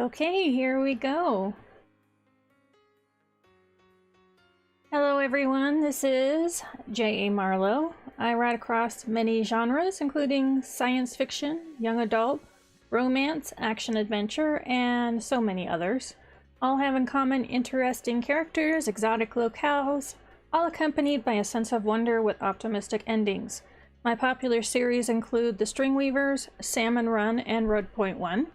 Okay, here we go. Hello everyone, this is J.A. Marlow. I write across many genres, including science fiction, young adult, romance, action-adventure, and so many others. All have in common interesting characters, exotic locales, all accompanied by a sense of wonder with optimistic endings. My popular series include The Stringweavers, Salmon Run, and Redpoint One.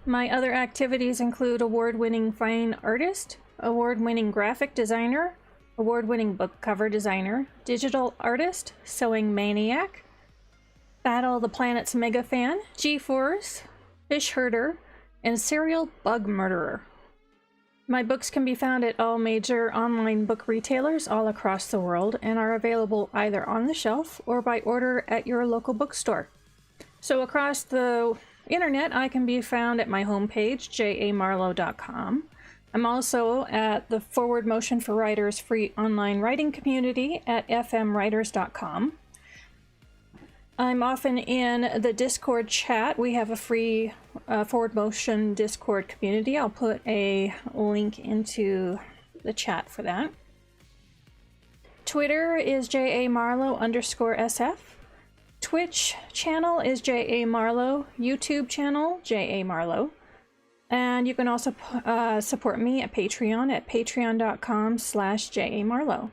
My other activities include award-winning fine artist, award-winning graphic designer, award-winning book cover designer, digital artist, sewing maniac, Battle the Planet's mega fan, G-Force, fish herder, and serial bug murderer. My books can be found at all major online book retailers all across the world and are available either on the shelf or by order at your local bookstore. So across the internet, I can be found at my homepage, jamarlow.com. I'm also at the Forward Motion for Writers free online writing community at fmwriters.com. I'm often in the Discord chat. We have a free Forward Motion Discord community. I'll put a link into the chat for that. Twitter is jamarlow_SF. Twitch channel is J.A. Marlow. YouTube channel, J.A. Marlow. And you can also support me at Patreon at patreon.com/JAMarlow.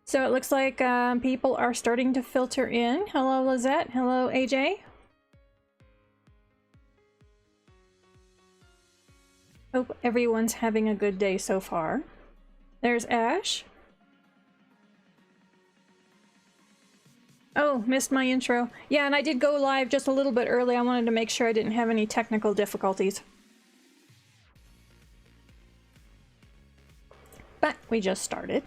So it looks like people are starting to filter in. Hello, Lizette. Hello, AJ. Hope everyone's having a good day so far. There's Ash. Oh, missed my intro. Yeah, and I did go live just a little bit early. I wanted to make sure I didn't have any technical difficulties. But we just started.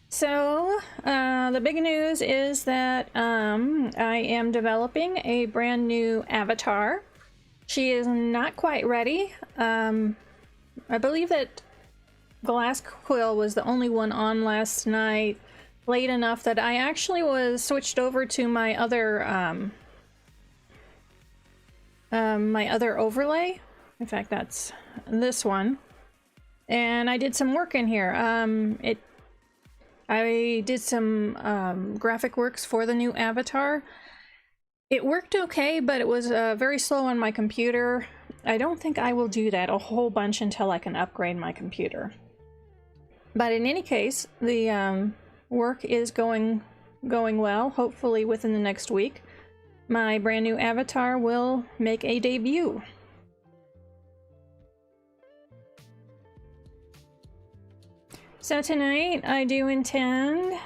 So, the big news is that I am developing a brand new avatar. She is not quite ready. I believe that Glass Quill was the only one on last night, late enough that I actually was switched over to my other overlay. In fact, that's this one. And I did some work in here. I did some graphic works for the new avatar. It worked okay, but it was very slow on my computer. I don't think I will do that a whole bunch until I can upgrade my computer. But in any case, the work is going well. Hopefully within the next week, my brand new avatar will make a debut. So tonight, I do intend...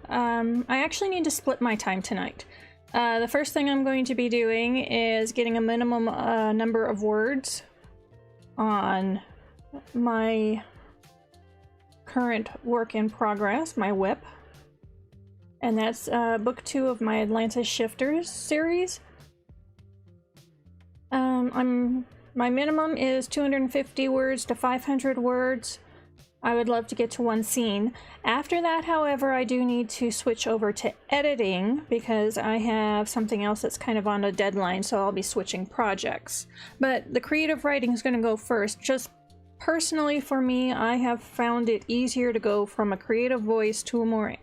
I actually need to split my time tonight. The first thing I'm going to be doing is getting a minimum number of words on my current work in progress, my whip. And that's book 2 of my Atlantis Shifters series. My minimum is 250 words to 500 words. I would love to get to one scene. After that, however, I do need to switch over to editing because I have something else that's kind of on a deadline, so I'll be switching projects. But the creative writing is going to go first. Just personally for me, I have found it easier to go from a creative voice to a more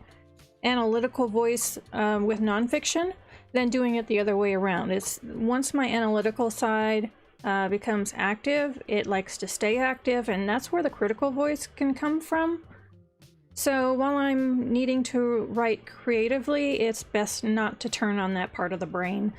analytical voice with nonfiction than doing it the other way around. It's once my analytical side becomes active, it likes to stay active, and that's where the critical voice can come from. So while I'm needing to write creatively, it's best not to turn on that part of the brain.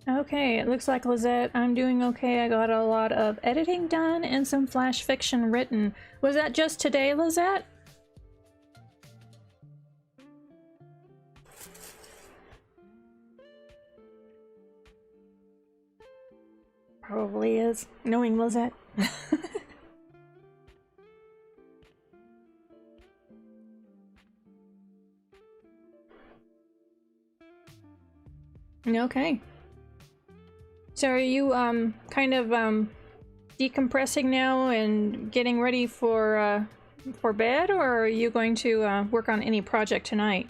Okay, it looks like Lizette, I'm doing okay. I got a lot of editing done and some flash fiction written. Was that just today, Lizette? Probably is, knowing Lizette. Okay. So are you kind of decompressing now and getting ready for bed, or are you going to work on any project tonight?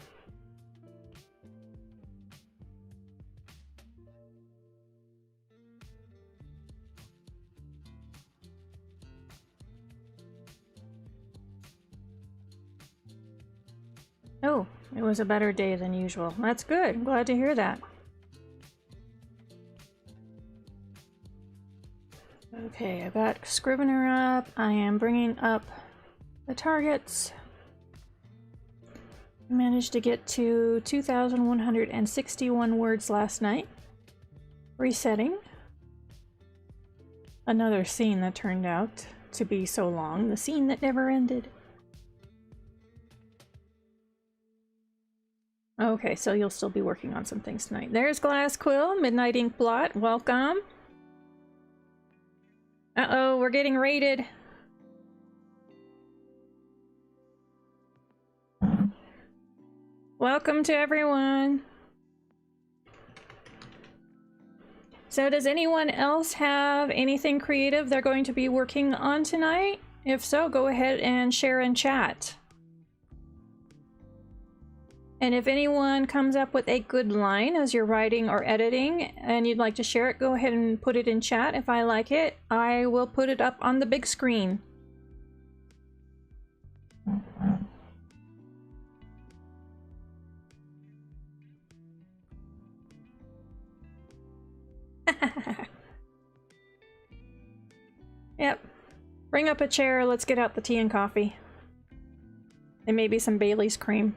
Oh, it was a better day than usual. That's good. I'm glad to hear that. Okay, I got Scrivener up. I am bringing up the targets. I managed to get to 2,161 words last night. Resetting. Another scene that turned out to be so long. The scene that never ended. Okay, so you'll still be working on some things tonight. There's Glass Quill, Midnight Ink Blot. Welcome. Uh-oh, we're getting raided. Welcome to everyone. So does anyone else have anything creative they're going to be working on tonight? If so, go ahead and share in chat. And if anyone comes up with a good line as you're writing or editing and you'd like to share it, go ahead and put it in chat. If I like it, I will put it up on the big screen. Yep. Bring up a chair, let's get out the tea and coffee. And maybe some Bailey's cream.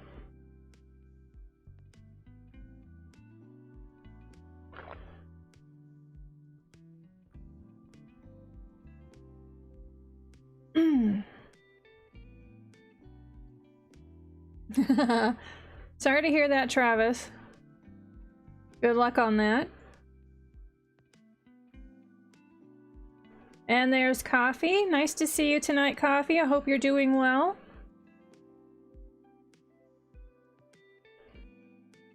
Sorry to hear that, Travis. Good luck on that. And there's Coffee. Nice to see you tonight, Coffee. I hope you're doing well.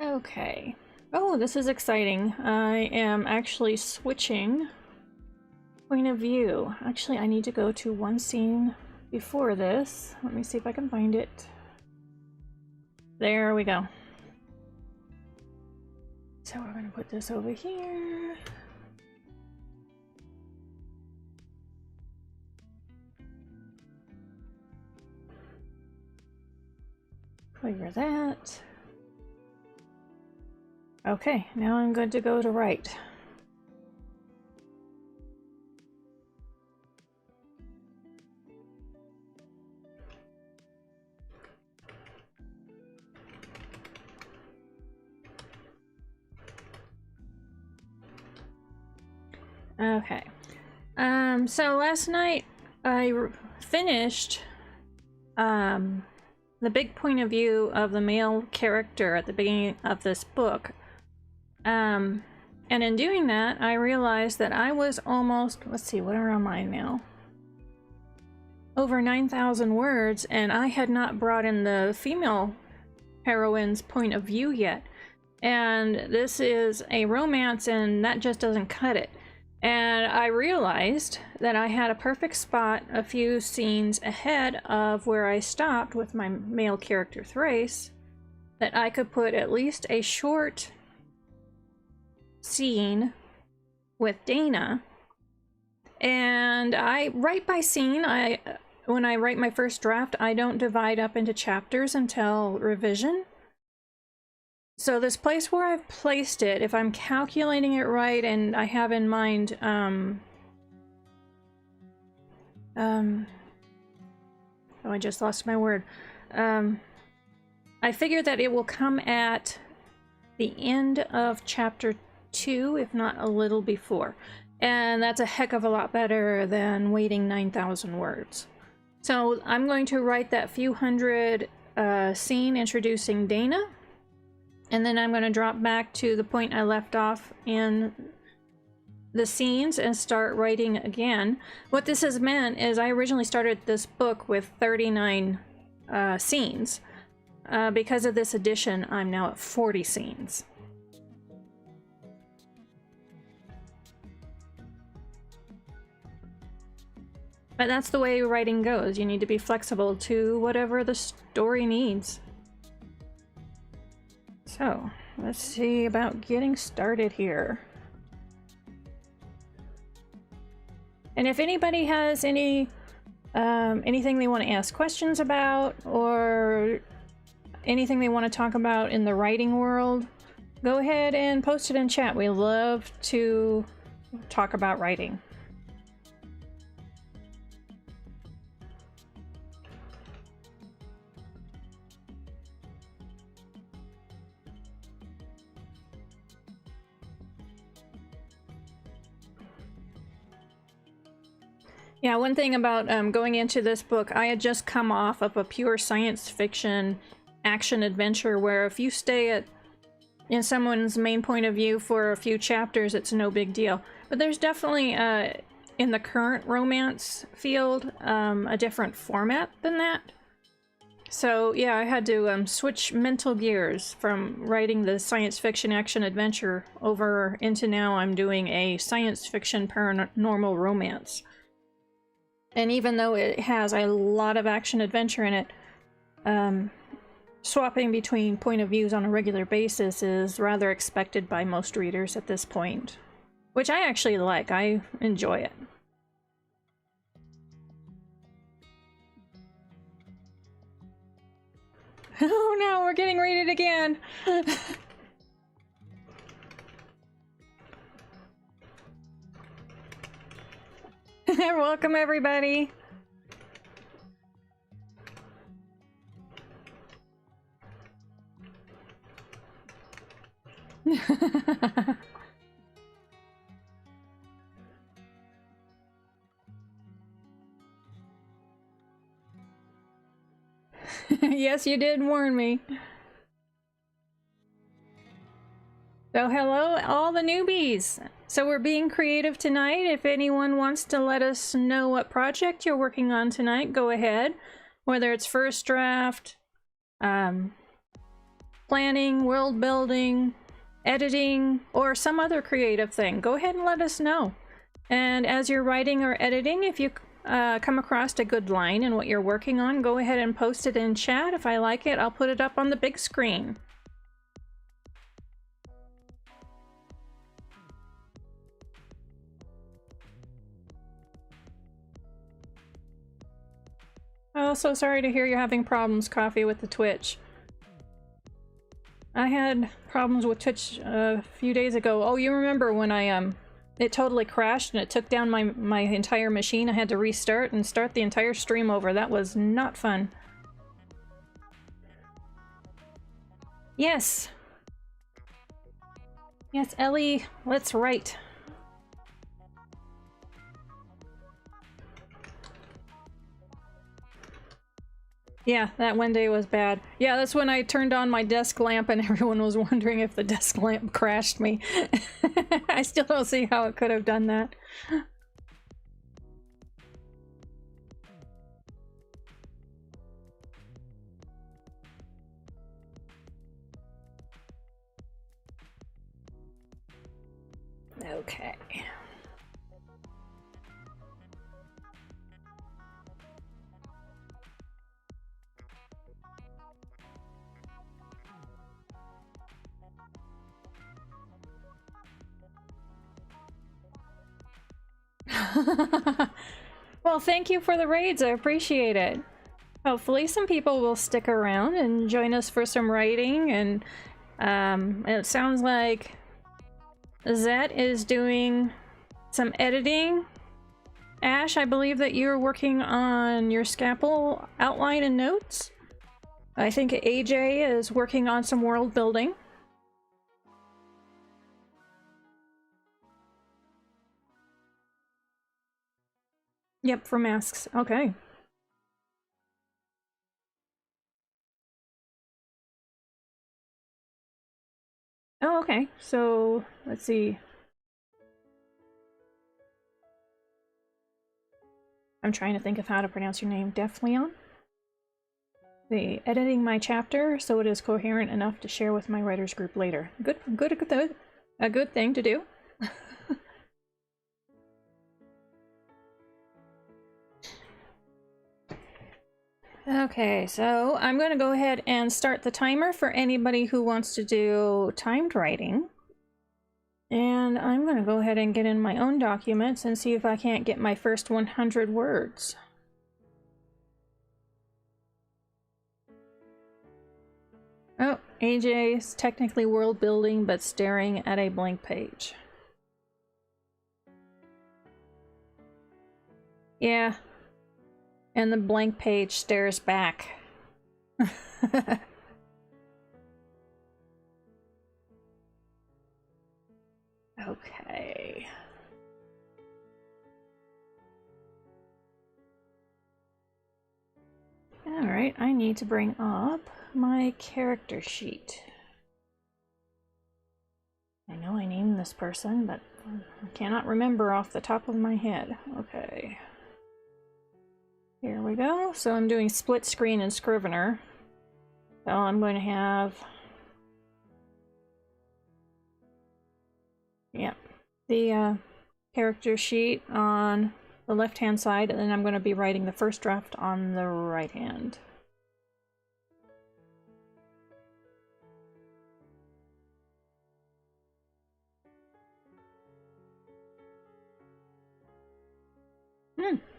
Okay. Oh, this is exciting. I am actually switching point of view. Actually, I need to go to one scene before this. Let me see if I can find it. There we go. So we're going to put this over here. Clear that. Okay, now I'm good to go to write. Okay. So last night I finished the big point of view of the male character at the beginning of this book. And in doing that, I realized that I was almost, let's see, what am I now? Over 9,000 words, and I had not brought in the female heroine's point of view yet. And this is a romance, and that just doesn't cut it. And I realized that I had a perfect spot a few scenes ahead of where I stopped with my male character Thrace, that I could put at least a short scene with Dana. And I write by scene. When I write my first draft, I don't divide up into chapters until revision. So this place where I've placed it, if I'm calculating it right and I have in mind, oh, I just lost my word. I figure that it will come at the end of chapter 2, if not a little before. And that's a heck of a lot better than waiting 9,000 words. So I'm going to write that few hundred scene introducing Dana. And then I'm going to drop back to the point I left off in the scenes and start writing again. What this has meant is I originally started this book with 39 scenes. Because of this edition, I'm now at 40 scenes. But that's the way writing goes. You need to be flexible to whatever the story needs. So, let's see about getting started here. And if anybody has any anything they want to ask questions about, or anything they want to talk about in the writing world, go ahead and post it in chat. We love to talk about writing. Yeah, one thing about going into this book, I had just come off of a pure science fiction action adventure where if you stay in someone's main point of view for a few chapters, it's no big deal. But there's definitely, in the current romance field, a different format than that. So yeah, I had to switch mental gears from writing the science fiction action adventure over into now I'm doing a science fiction paranormal romance. And even though it has a lot of action adventure in it, swapping between point of views on a regular basis is rather expected by most readers at this point. Which I actually like. I enjoy it. Oh no, we're getting raided again! Welcome everybody! Yes, you did warn me. So hello, all the newbies! So we're being creative tonight. If anyone wants to let us know what project you're working on tonight, go ahead. Whether it's first draft, planning, world building, editing, or some other creative thing, go ahead and let us know. And as you're writing or editing, if you come across a good line in what you're working on, go ahead and post it in chat. If I like it, I'll put it up on the big screen. Oh, so sorry to hear you're having problems, Coffee, with the Twitch. I had problems with Twitch a few days ago. Oh, you remember when it totally crashed and it took down my entire machine? I had to restart and start the entire stream over. That was not fun. Yes. Yes, Ellie, let's write. Yeah, that one day was bad. Yeah, that's when I turned on my desk lamp and everyone was wondering if the desk lamp crashed me. I still don't see how it could have done that. Okay. Well, thank you for the raids. I appreciate it. Hopefully some people will stick around and join us for some writing, and it sounds like Zet is doing some editing. Ash, I believe that you're working on your scalpel outline and notes. I think AJ is working on some world building. Yep, for masks. Okay. Oh, okay. So, let's see. I'm trying to think of how to pronounce your name. Defleon? The editing my chapter so it is coherent enough to share with my writers group later. A good thing to do. Okay, so I'm going to go ahead and start the timer for anybody who wants to do timed writing. And I'm going to go ahead and get in my own documents and see if I can't get my first 100 words. Oh, AJ's technically world building, but staring at a blank page. Yeah. And the blank page stares back. Okay. Alright, I need to bring up my character sheet. I know I named this person, but I cannot remember off the top of my head. Okay. Here we go. So I'm doing split screen and Scrivener. So I'm going to have... yeah, the character sheet on the left-hand side, and then I'm going to be writing the first draft on the right hand.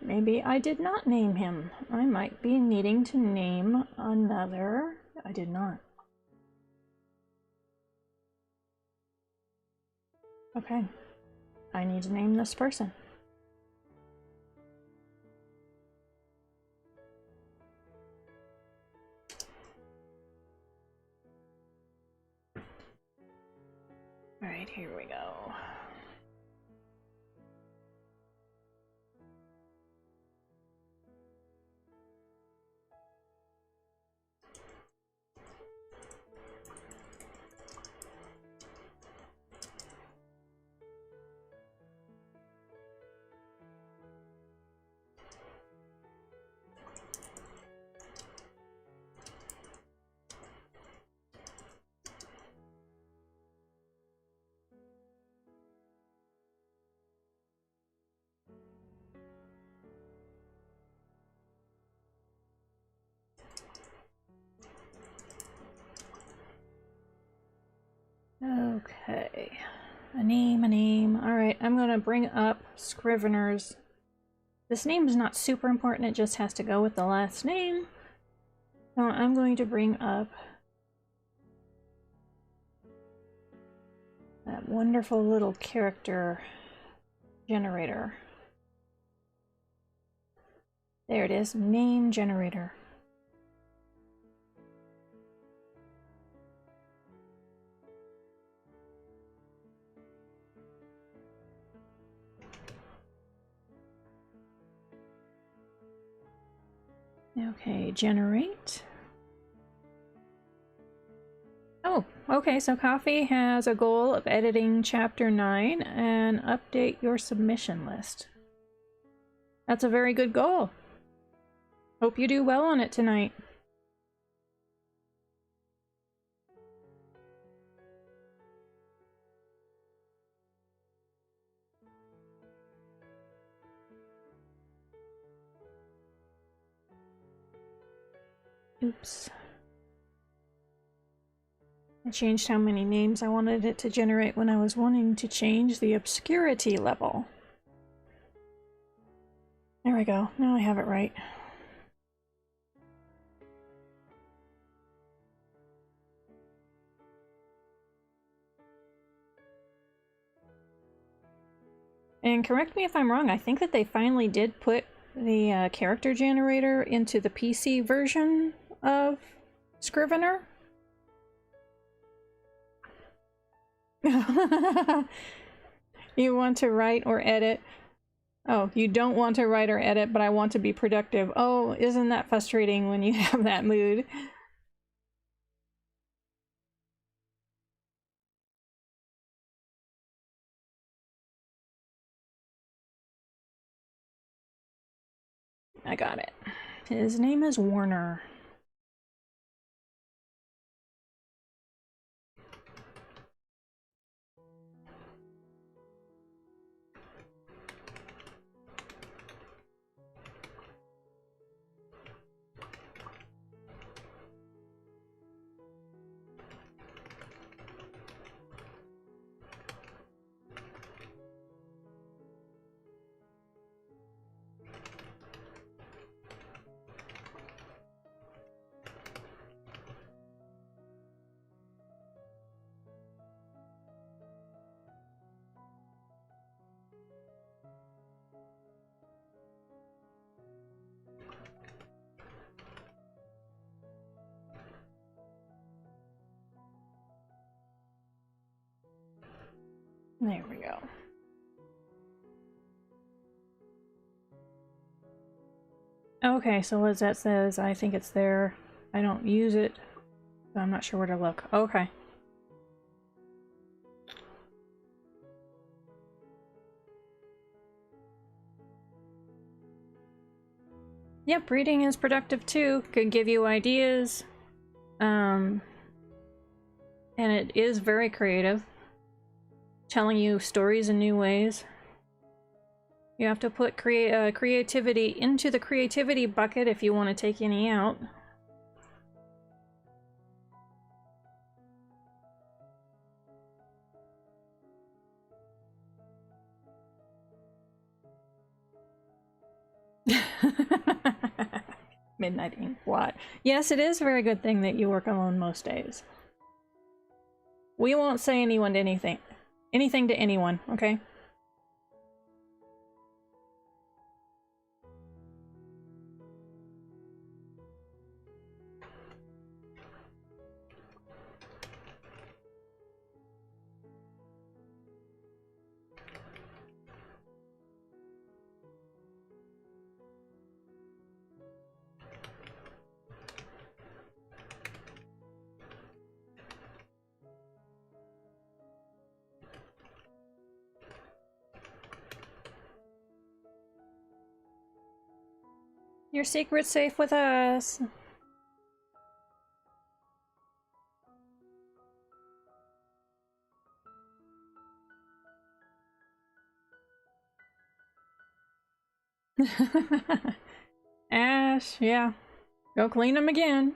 Maybe I did not name him. I might be needing to name another. I did not. Okay. I need to name this person. Alright, here we go. Okay, a name. Alright, I'm gonna bring up Scrivener's. This name is not super important, it just has to go with the last name. So I'm going to bring up that wonderful little character generator. There it is, name generator. Okay, generate. Oh, okay, so Coffee has a goal of editing Chapter 9 and update your submission list. That's a very good goal. Hope you do well on it tonight. Oops. I changed how many names I wanted it to generate when I was wanting to change the obscurity level. There we go. Now I have it right. And correct me if I'm wrong, I think that they finally did put the character generator into the PC version of Scrivener. You want to write or edit? Oh, you don't want to write or edit, but I want to be productive. Oh, isn't that frustrating when you have that mood? I got it. His name is Warner. There we go. Okay, so as that says, I think it's there. I don't use it, so I'm not sure where to look. Okay. Yep, reading is productive too. Could give you ideas. And it is very creative. Telling you stories in new ways. You have to put creativity into the creativity bucket if you want to take any out. Midnight ink blot. Yes, it is a very good thing that you work alone most days. We won't say anything to anyone, okay? Your secret's safe with us. Ash, yeah. Go clean them again.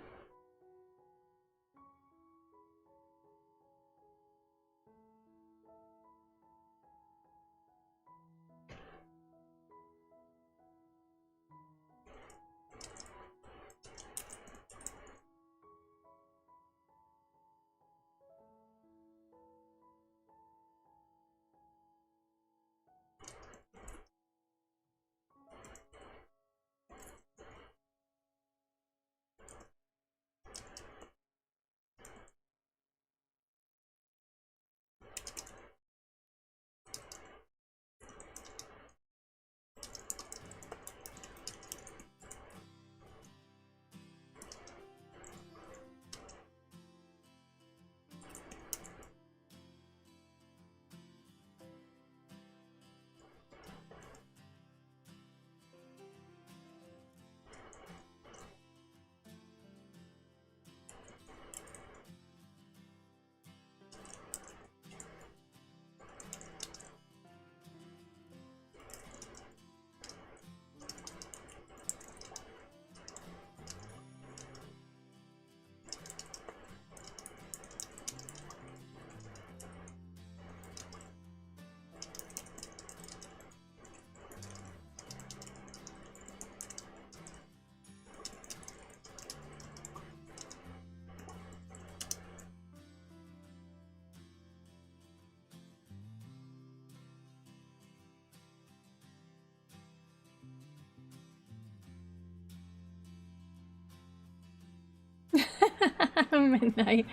Midnight.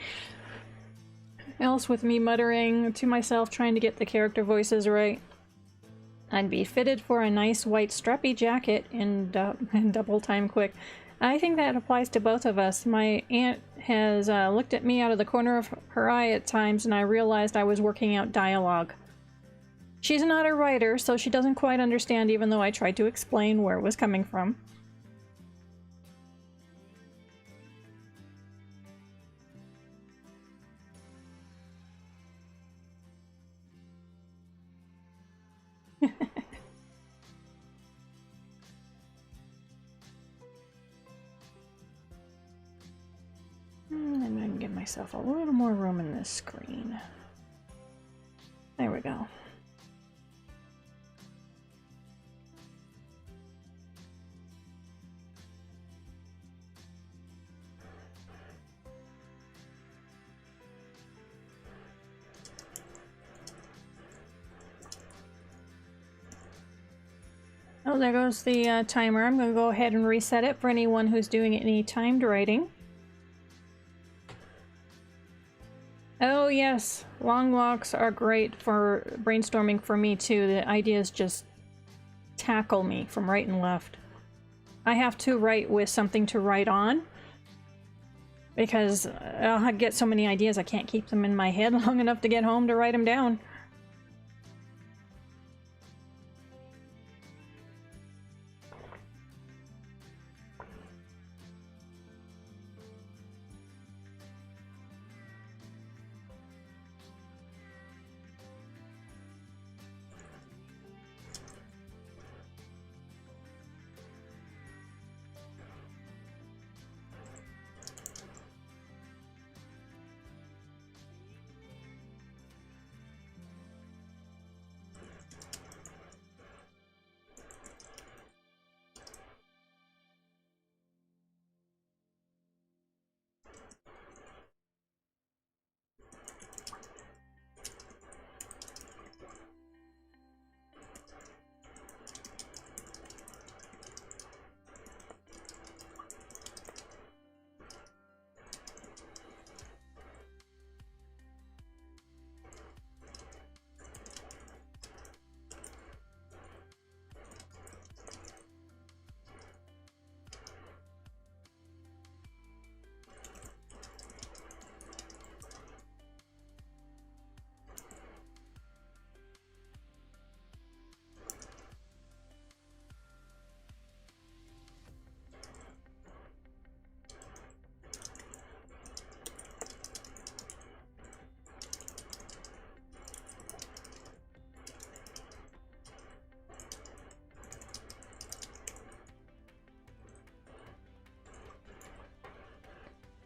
Else with me muttering to myself, trying to get the character voices right. I'd be fitted for a nice white strappy jacket in double time quick. I think that applies to both of us. My aunt has looked at me out of the corner of her eye at times, and I realized I was working out dialogue. She's not a writer, so she doesn't quite understand, even though I tried to explain where it was coming from. And I can give myself a little more room in this screen. There we go. Oh, there goes the timer. I'm going to go ahead and reset it for anyone who's doing any timed writing. Oh yes, long walks are great for brainstorming for me too. The ideas just tackle me from right and left. I have to write with something to write on because I'll get so many ideas I can't keep them in my head long enough to get home to write them down.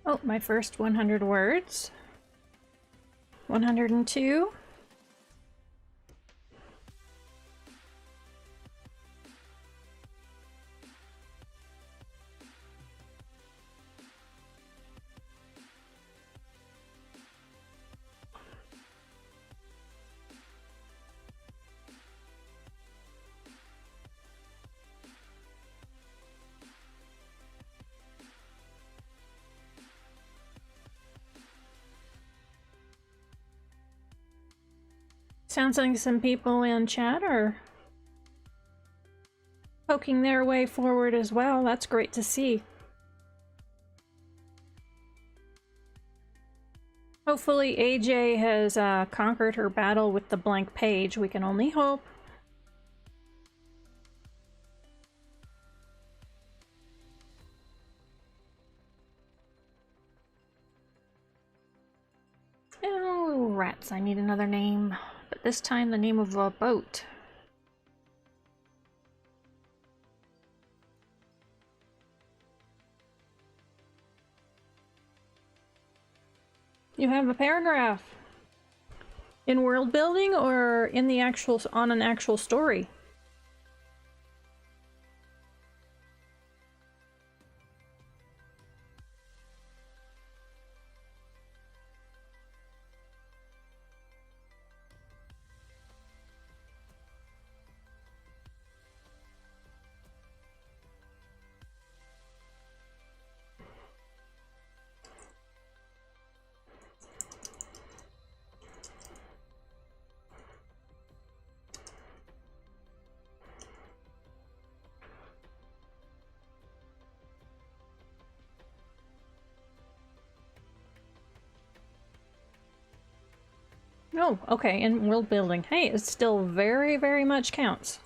Oh, my first 100 words. 102. Sounds like some people in chat are poking their way forward as well. That's great to see. Hopefully AJ has conquered her battle with the blank page. We can only hope. Oh, rats. I need another name. But this time the name of a boat. You have a paragraph. In world building or in the actual, on an actual story? Oh, okay, in world building. Hey, it still very, very much counts.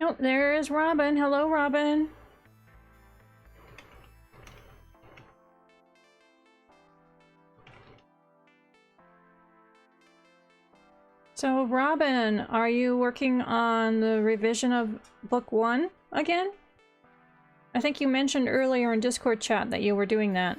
Oh, there is Robin. Hello, Robin. So, Robin, are you working on the revision of Book 1 again? I think you mentioned earlier in Discord chat that you were doing that.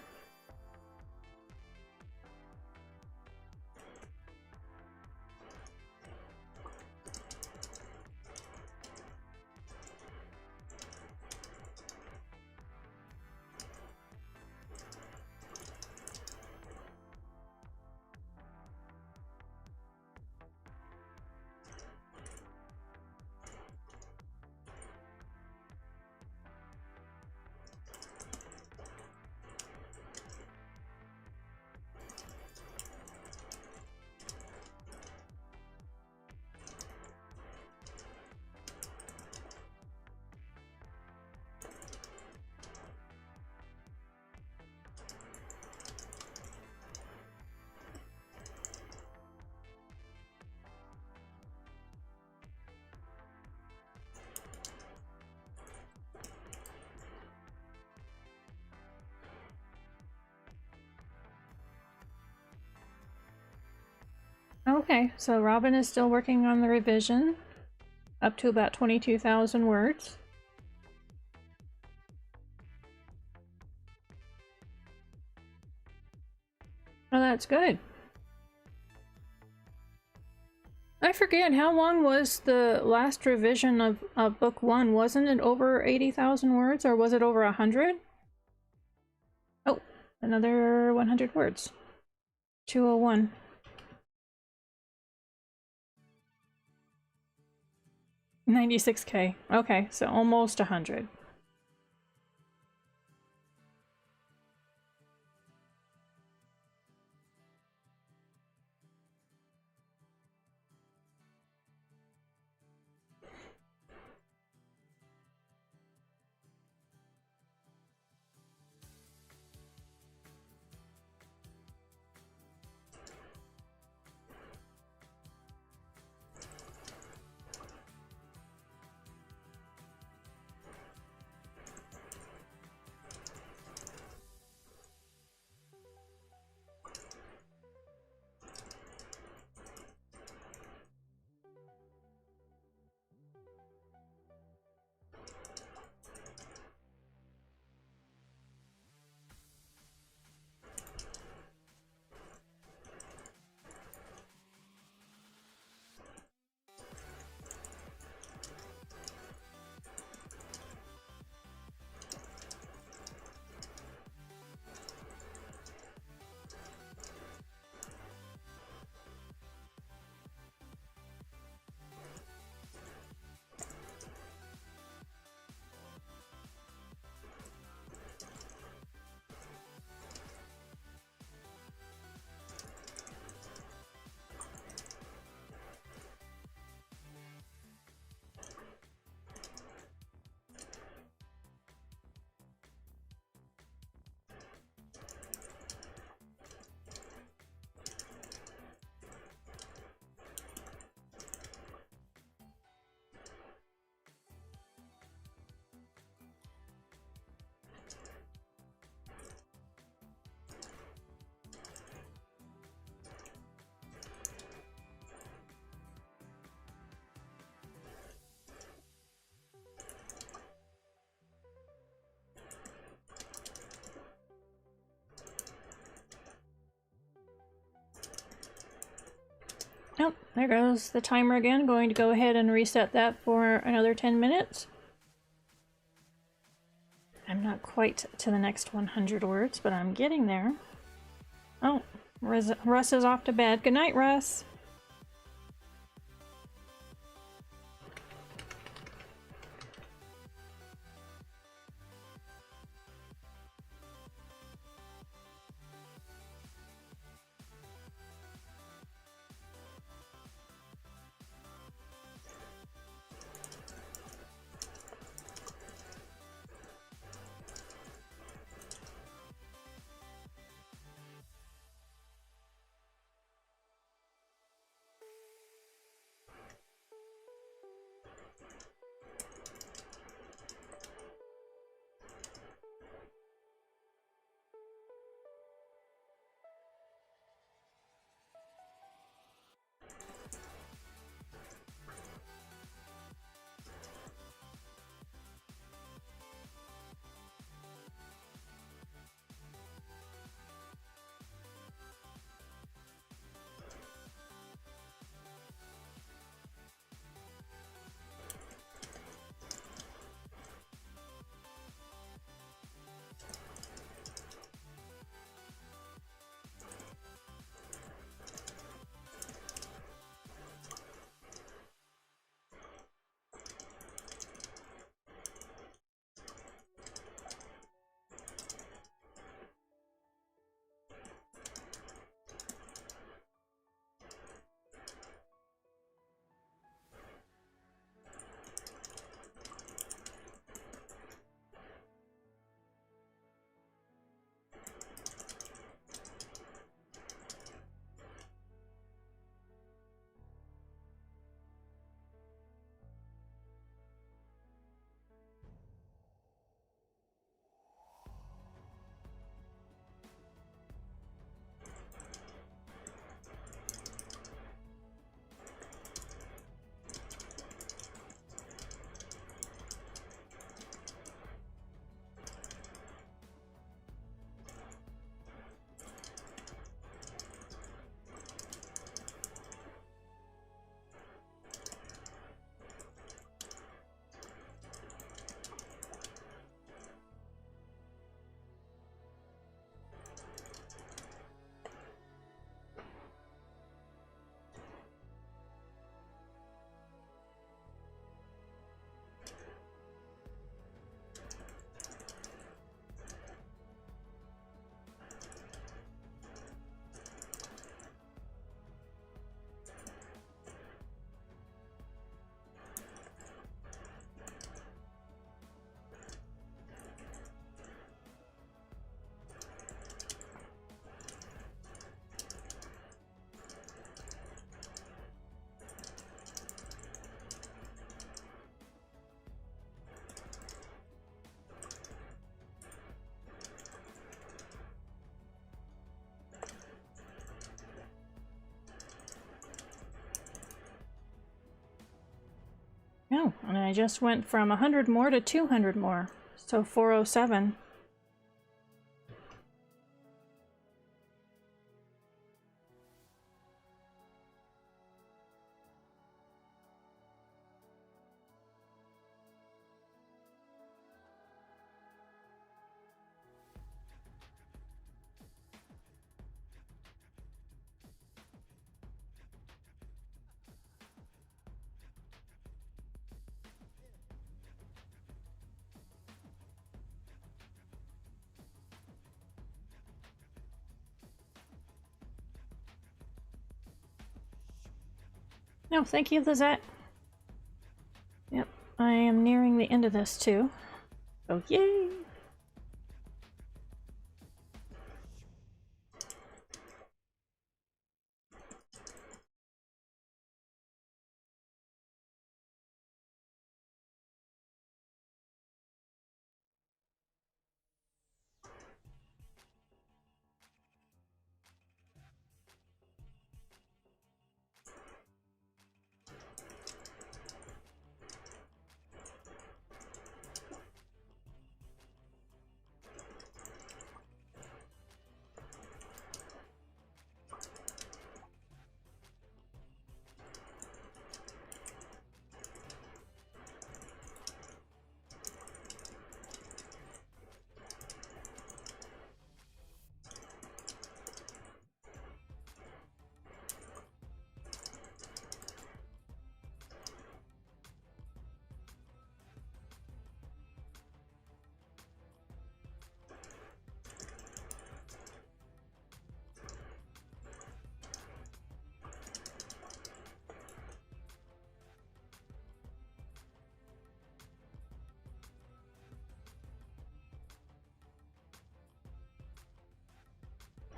Okay, so Robin is still working on the revision, up to about 22,000 words. Oh, that's good. I forget, how long was the last revision of Book 1? Wasn't it over 80,000 words, or was it over 100? Oh, another 100 words. 201. $96K. Okay, so almost 100. Oh, there goes the timer again. Going to go ahead and reset that for another 10 minutes. I'm not quite to the next 100 words, but I'm getting there. Oh, Russ is off to bed. Good night, Russ. Oh, and I just went from 100 more to 200 more. So 407. No, thank you, Lizette. Yep, I am nearing the end of this too. So yay!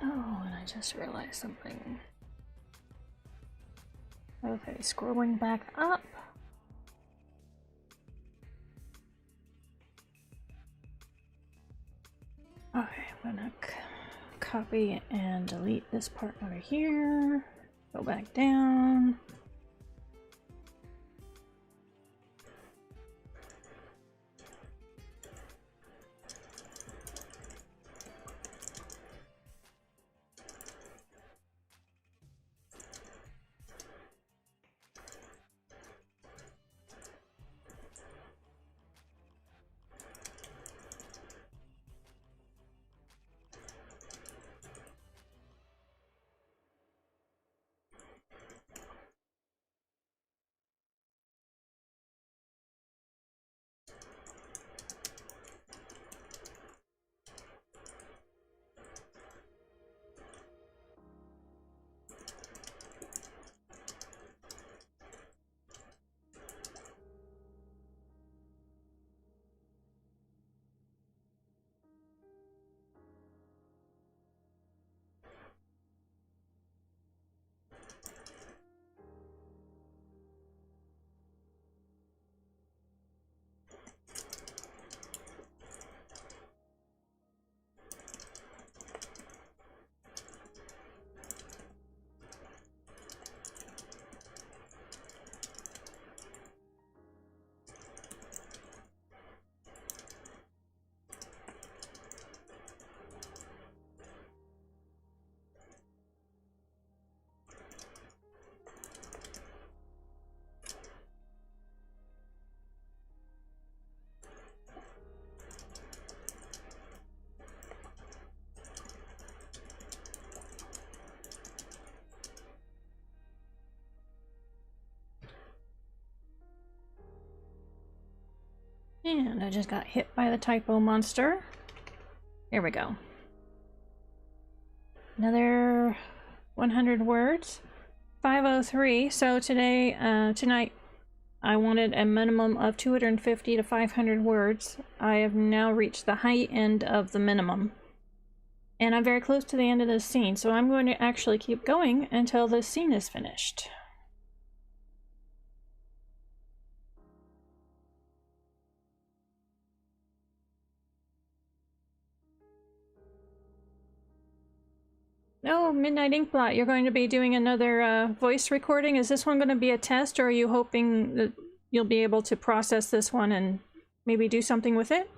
Oh, and I just realized something. Okay, scrolling back up. Okay, I'm gonna copy and delete this part over here. Go back down. And I just got hit by the typo monster. Here we go. Another 100 words. 503. So tonight, I wanted a minimum of 250 to 500 words. I have now reached the high end of the minimum. And I'm very close to the end of this scene, so I'm going to actually keep going until this scene is finished. Oh, Midnight Inkblot, you're going to be doing another voice recording. Is this one going to be a test, or are you hoping that you'll be able to process this one and maybe do something with it.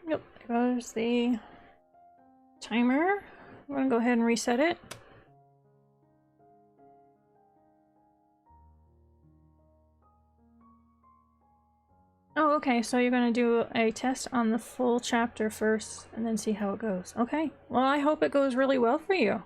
Yep, there goes the timer. I'm gonna go ahead and reset it. Oh, okay, so you're gonna do a test on the full chapter first and then see how it goes. Okay, well, I hope it goes really well for you.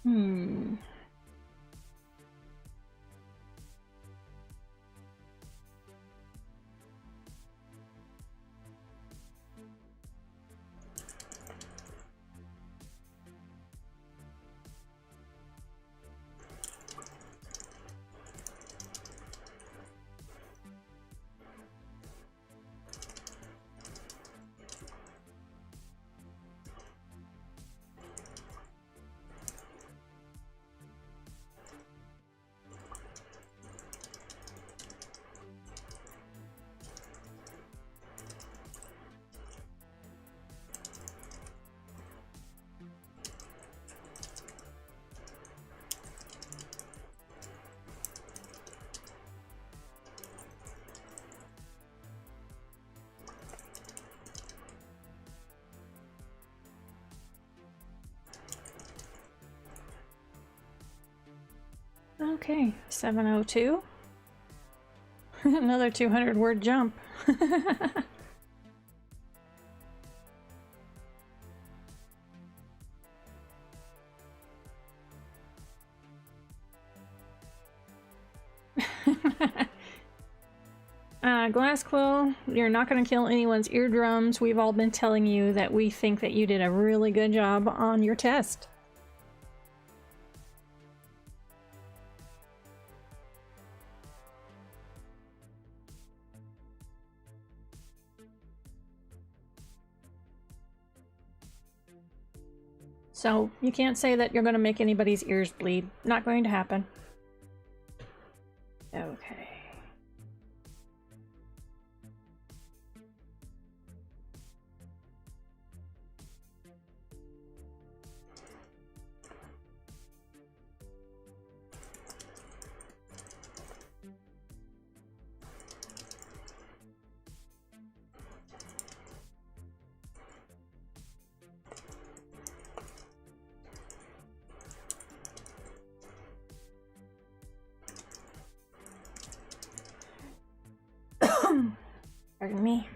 Hmm. Okay, 702. Another 200-word jump. Glassquill, you're not going to kill anyone's eardrums. We've all been telling you that we think that you did a really good job on your test. So you can't say that you're going to make anybody's ears bleed. Not going to happen. Okay. Pardon me.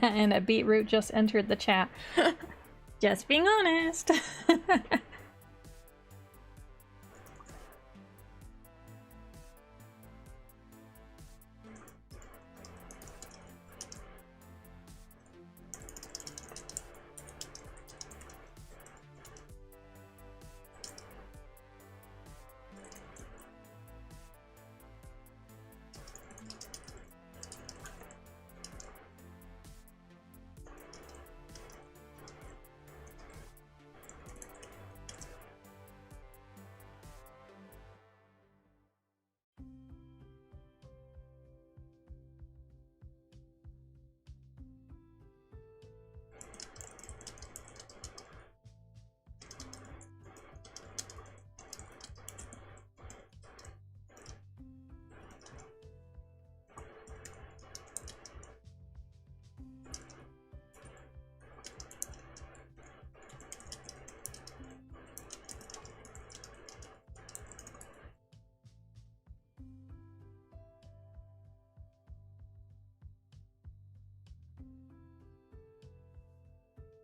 And a beetroot just entered the chat. Just being honest.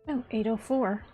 Oh, 804.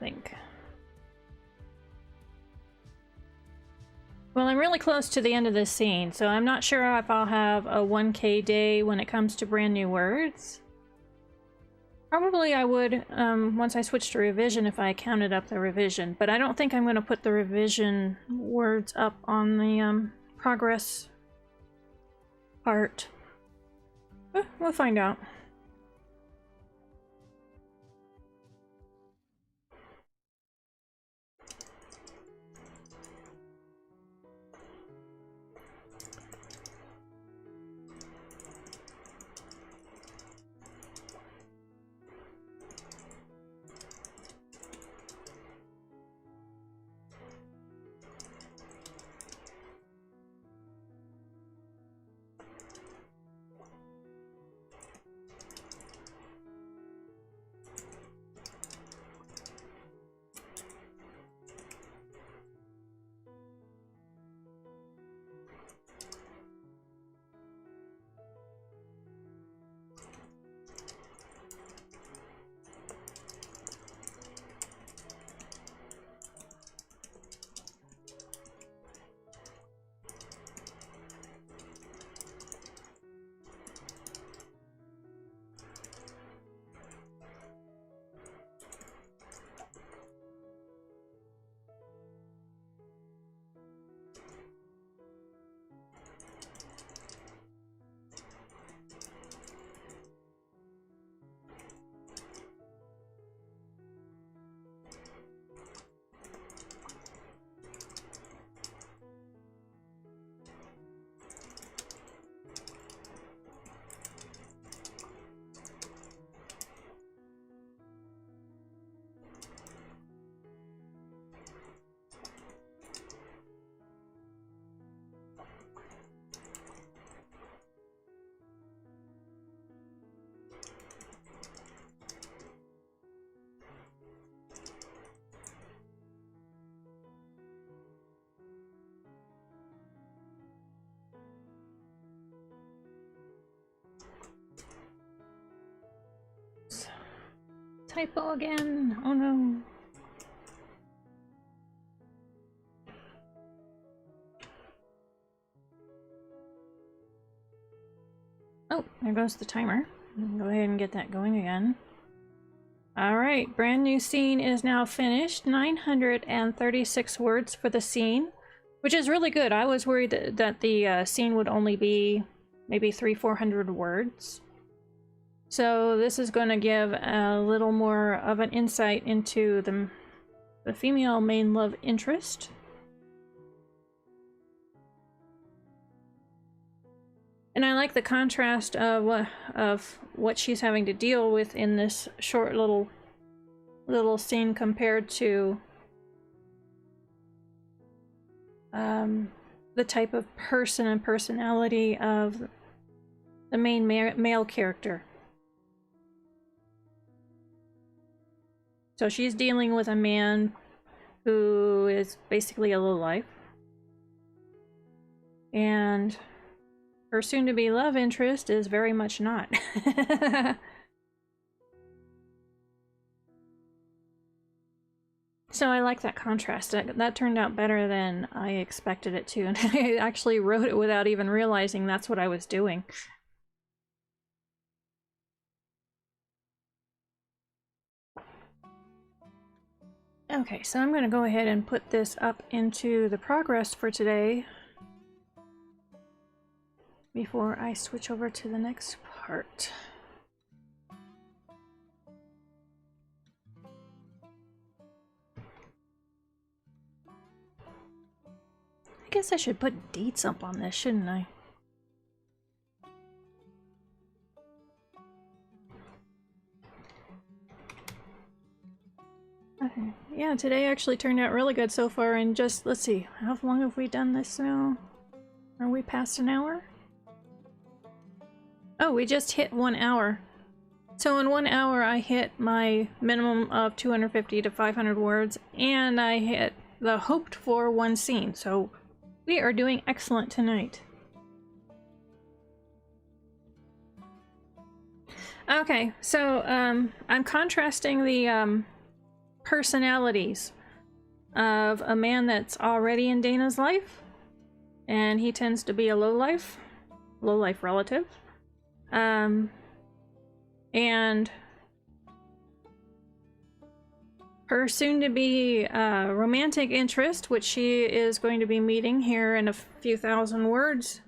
Think. Well, I'm really close to the end of this scene, so I'm not sure if I'll have a 1K day when it comes to brand new words. Probably I would once I switch to revision if I counted up the revision, but I don't think I'm going to put the revision words up on the progress part. We'll find out. typo again. Oh no. Oh, there goes the timer. Go ahead and get that going again. Alright, brand new scene is now finished. 936 words for the scene, which is really good. I was worried that the scene would only be maybe 300-400 words. So this is going to give a little more of an insight into the female main love interest. And I like the contrast of what she's having to deal with in this short little scene compared to the type of person and personality of the main male character. So she's dealing with a man who is basically a lowlife, and her soon-to-be love interest is very much not. So I like that contrast. That turned out better than I expected it to, and I actually wrote it without even realizing that's what I was doing. Okay, so I'm going to go ahead and put this up into the progress for today before I switch over to the next part. I guess I should put dates up on this, shouldn't I? Okay. Yeah, today actually turned out really good so far, and just, let's see, how long have we done this now? Are we past an hour? Oh, we just hit 1 hour. So in 1 hour I hit my minimum of 250 to 500 words, and I hit the hoped for one scene, so we are doing excellent tonight. Okay, so I'm contrasting the personalities of a man that's already in Dana's life, and he tends to be a lowlife relative, and her soon-to-be romantic interest, which she is going to be meeting here in a few thousand words.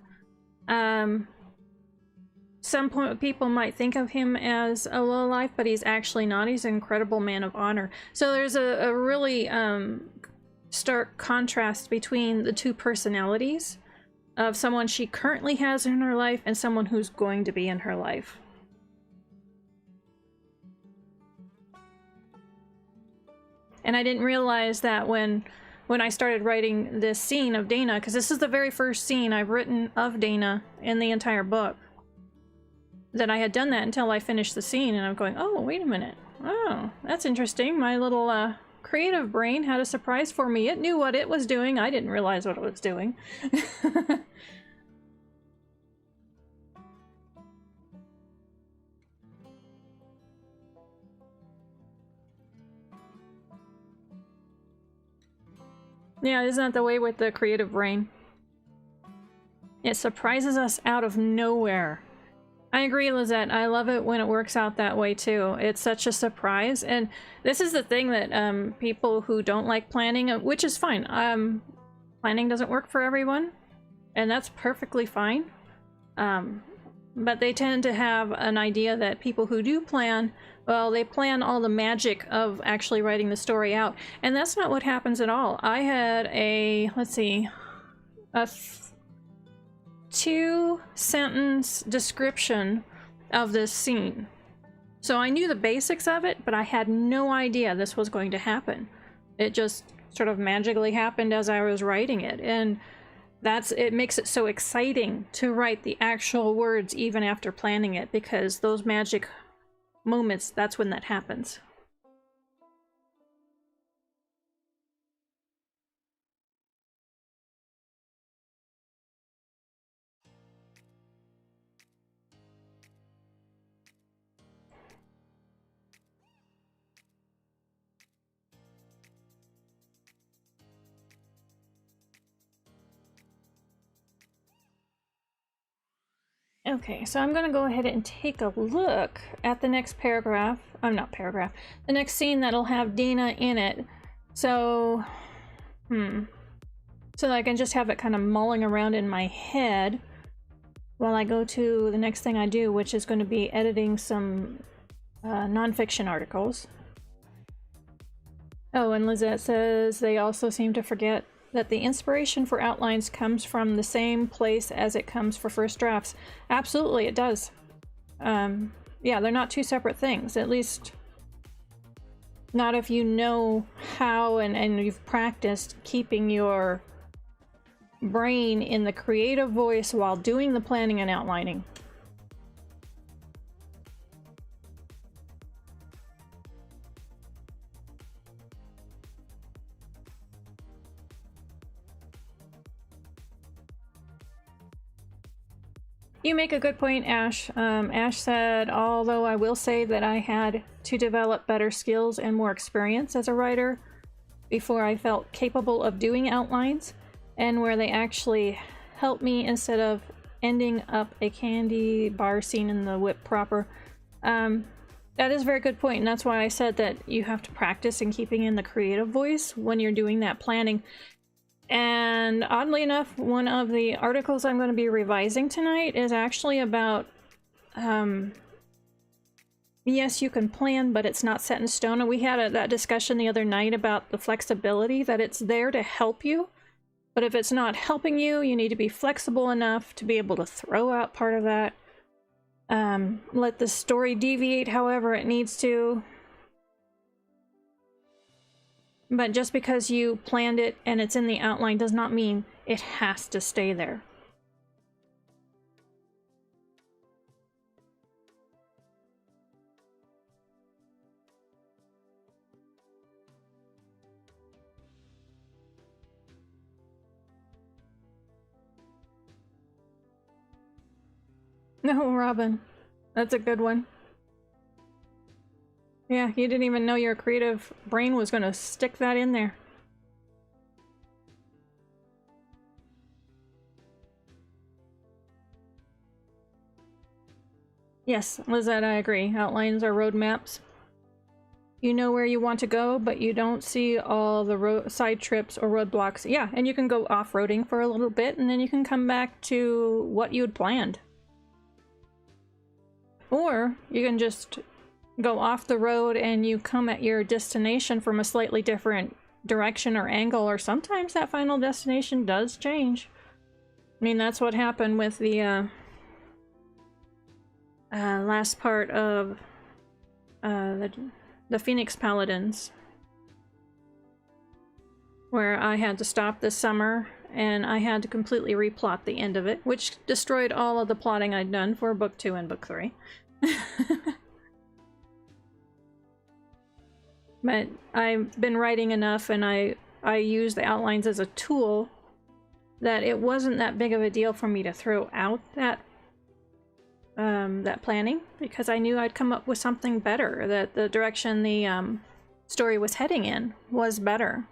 Some people might think of him as a lowlife, but he's actually not. He's an incredible man of honor. So there's a really stark contrast between the two personalities of someone she currently has in her life and someone who's going to be in her life. And I didn't realize that when I started writing this scene of Dana, because this is the very first scene I've written of Dana in the entire book, that I had done that until I finished the scene, and I'm going, oh, wait a minute. Oh, that's interesting. My little creative brain had a surprise for me. It knew what it was doing. I didn't realize what it was doing. Yeah, isn't that the way with the creative brain? It surprises us out of nowhere. I agree, Lizette. I love it when it works out that way too. It's such a surprise, and this is the thing that people who don't like planning, which is fine. Planning doesn't work for everyone, and that's perfectly fine. But they tend to have an idea that people who do plan, well, they plan all the magic of actually writing the story out, and that's not what happens at all. I had a, let's see, a 2-sentence description of this scene. So I knew the basics of it, but I had no idea this was going to happen. It just sort of magically happened as I was writing it, and it makes it so exciting to write the actual words even after planning it, because those magic moments, that's when that happens. Okay, so I'm going to go ahead and take a look at the next paragraph. Not paragraph. The next scene that'll have Dina in it. So, so that I can just have it kind of mulling around in my head while I go to the next thing I do, which is going to be editing some nonfiction articles. Oh, and Lizette says they also seem to forget that the inspiration for outlines comes from the same place as it comes for first drafts. Absolutely, it does. Yeah, they're not two separate things, at least not if you know how and you've practiced keeping your brain in the creative voice while doing the planning and outlining. You make a good point, Ash. Ash said, although I will say that I had to develop better skills and more experience as a writer before I felt capable of doing outlines, and where they actually helped me instead of ending up a candy bar scene in the whip proper. That is a very good point, and that's why I said that you have to practice in keeping in the creative voice when you're doing that planning. And oddly enough, one of the articles I'm going to be revising tonight is actually about, yes, you can plan, but it's not set in stone. And we had that discussion the other night about the flexibility, that it's there to help you. But if it's not helping you, you need to be flexible enough to be able to throw out part of that. Let the story deviate however it needs to. But just because you planned it and it's in the outline does not mean it has to stay there. No, Robin. That's a good one. Yeah, you didn't even know your creative brain was going to stick that in there. Yes, Lizette, I agree. Outlines are roadmaps. You know where you want to go, but you don't see all the side trips or roadblocks. Yeah, and you can go off-roading for a little bit, and then you can come back to what you had planned. Or you can just go off the road and you come at your destination from a slightly different direction or angle, or sometimes that final destination does change. I mean, that's what happened with the last part of the Phoenix Paladins, where I had to stop this summer and I had to completely replot the end of it, which destroyed all of the plotting I'd done for book 2 and book 3. But I've been writing enough, and I use the outlines as a tool, that it wasn't that big of a deal for me to throw out that planning, because I knew I'd come up with something better, that the direction the story was heading in was better.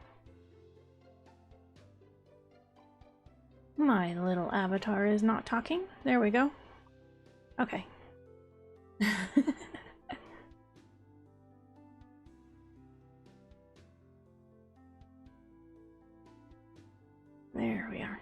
My little avatar is not talking. There we go. Okay. There we are.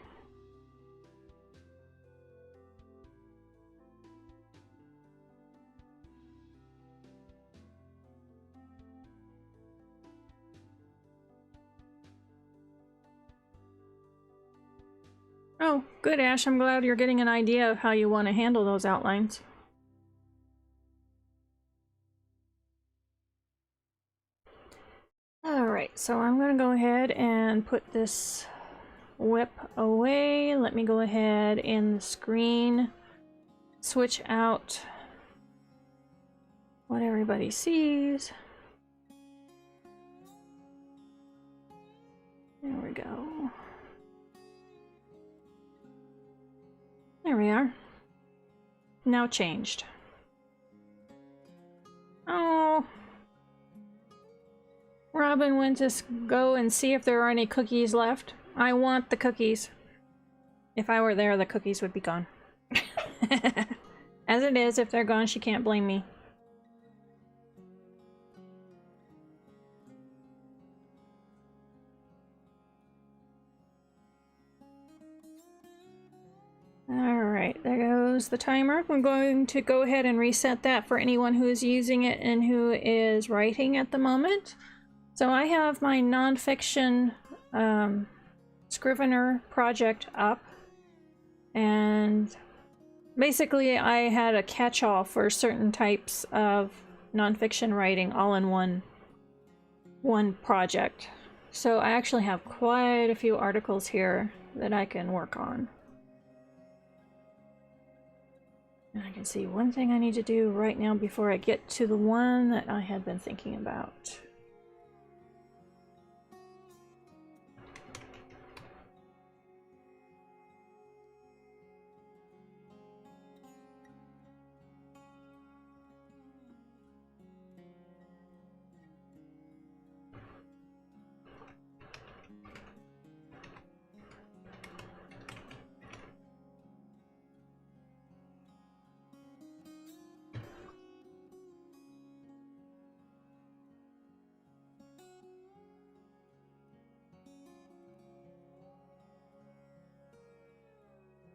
Oh, good, Ash. I'm glad you're getting an idea of how you want to handle those outlines. Alright, so I'm going to go ahead and put this whip away. Let me go ahead and screen switch out what everybody sees. There we go. There we are. Now changed. Oh. Robin went to go and see if there are any cookies left. I want the cookies. If I were there, the cookies would be gone. As it is, if they're gone, she can't blame me. Alright, there goes the timer. I'm going to go ahead and reset that for anyone who is using it and who is writing at the moment. So I have my nonfiction Scrivener project up, and basically I had a catch-all for certain types of nonfiction writing all in one project. So I actually have quite a few articles here that I can work on. And I can see one thing I need to do right now before I get to the one that I had been thinking about.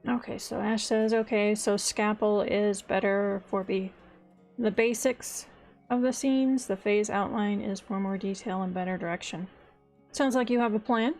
Okay, so Ash says, okay, so scalpel is better for the basics of the scenes. The phase outline is for more detail and better direction. Sounds like you have a plan.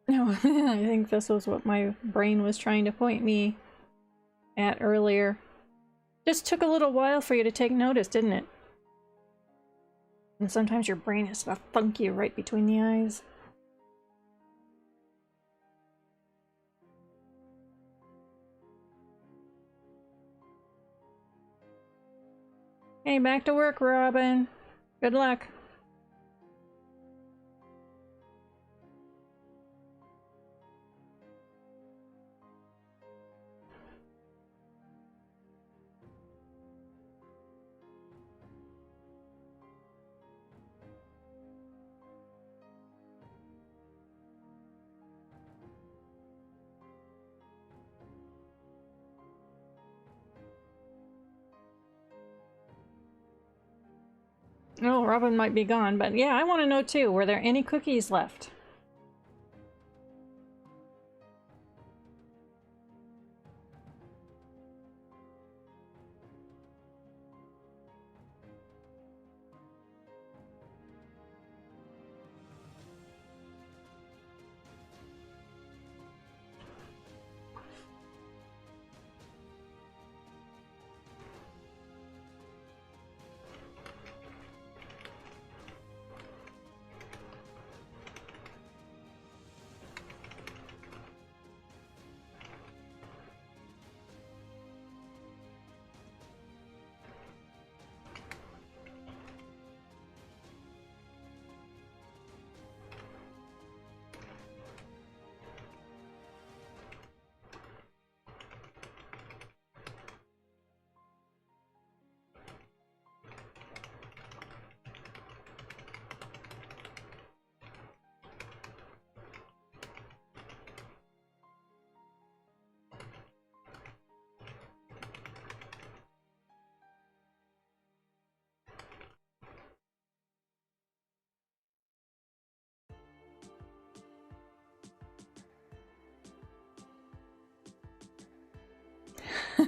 No, I think this was what my brain was trying to point me at earlier. Just took a little while for you to take notice, didn't it? And sometimes your brain has to thunk you right between the eyes. Hey, back to work, Robin. Good luck. Oh, Robin might be gone, but yeah, I want to know too. Were there any cookies left?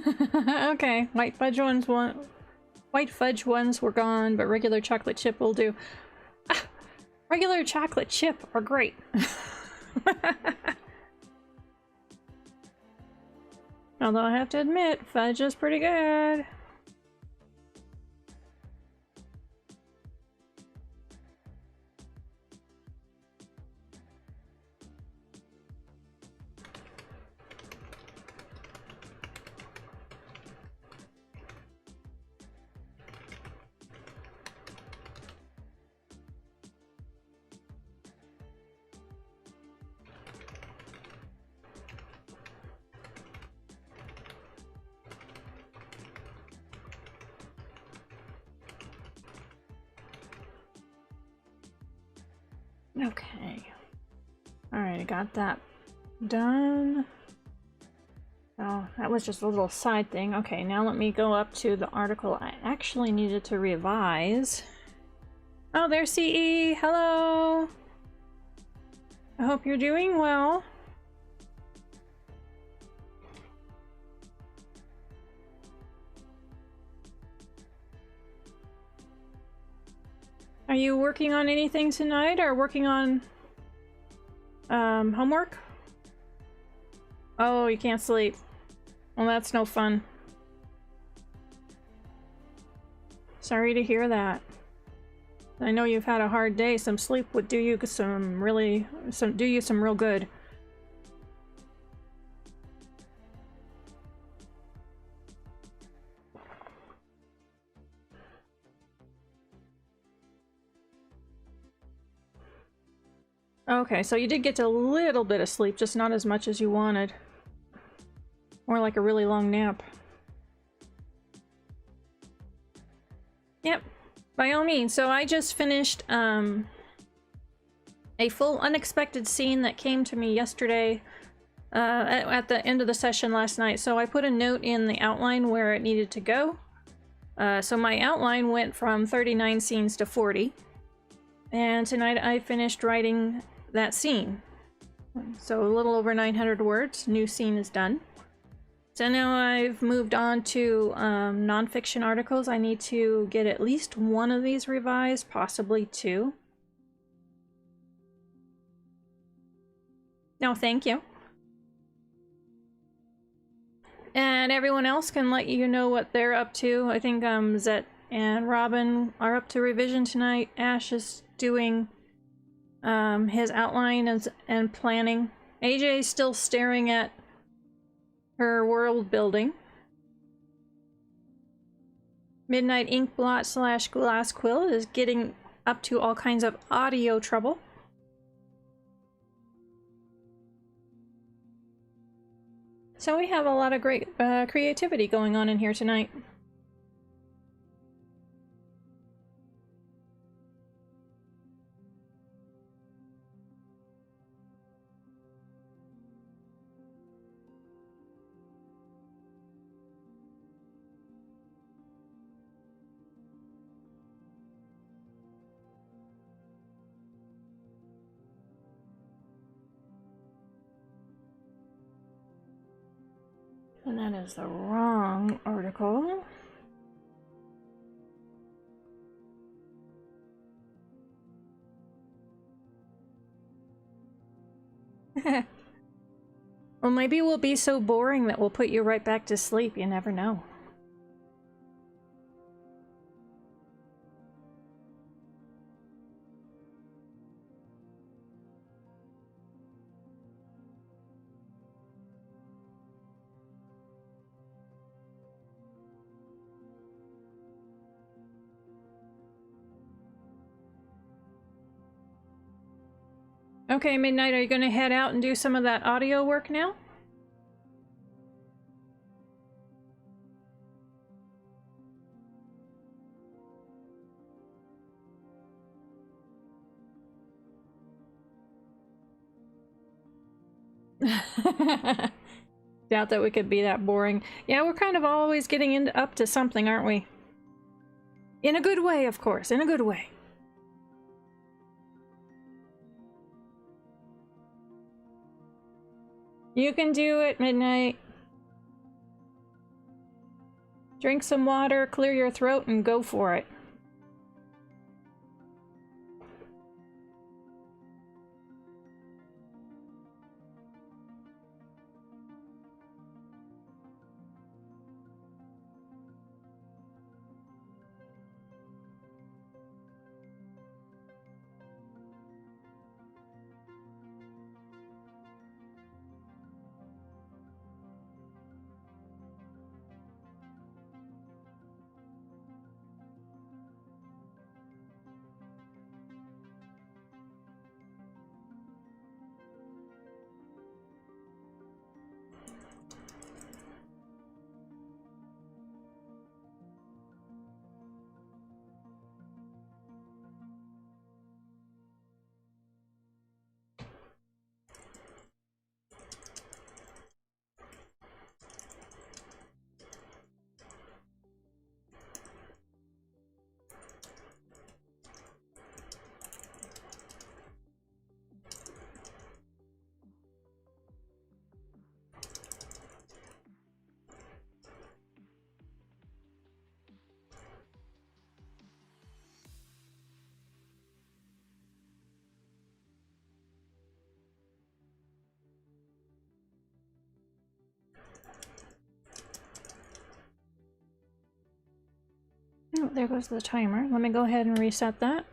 Okay, white fudge ones were gone, but regular chocolate chip will do. Ah, regular chocolate chip are great. Although I have to admit, fudge is pretty good. Okay. Alright, I got that done. Oh, that was just a little side thing. Okay, now let me go up to the article I actually needed to revise. Oh, there's CE! Hello! I hope you're doing well. Are you working on anything tonight, or working on homework? Oh, you can't sleep. Well, that's no fun. Sorry to hear that. I know you've had a hard day. Some sleep would do you some real good. Okay, so you did get a little bit of sleep, just not as much as you wanted. More like a really long nap. Yep, by all means. So I just finished a full unexpected scene that came to me yesterday at the end of the session last night. So I put a note in the outline where it needed to go. So my outline went from 39 scenes to 40. And tonight I finished writing that scene. So a little over 900 words. New scene is done. So now I've moved on to nonfiction articles. I need to get at least one of these revised, possibly two. No, thank you. And everyone else can let you know what they're up to. I think Zet and Robin are up to revision tonight. Ash is doing his outline and planning. AJ's still staring at her world building. Midnight Inkblot / Glass Quill is getting up to all kinds of audio trouble. So we have a lot of great creativity going on in here tonight. And that is the wrong article. Well, maybe we'll be so boring that we'll put you right back to sleep. You never know. Okay, Midnight, are you going to head out and do some of that audio work now? Doubt that we could be that boring. Yeah, we're kind of always getting up to something, aren't we? In a good way, of course. In a good way. You can do it, Midnight. Drink some water, clear your throat, and go for it. Oh, there goes the timer. Let me go ahead and reset that.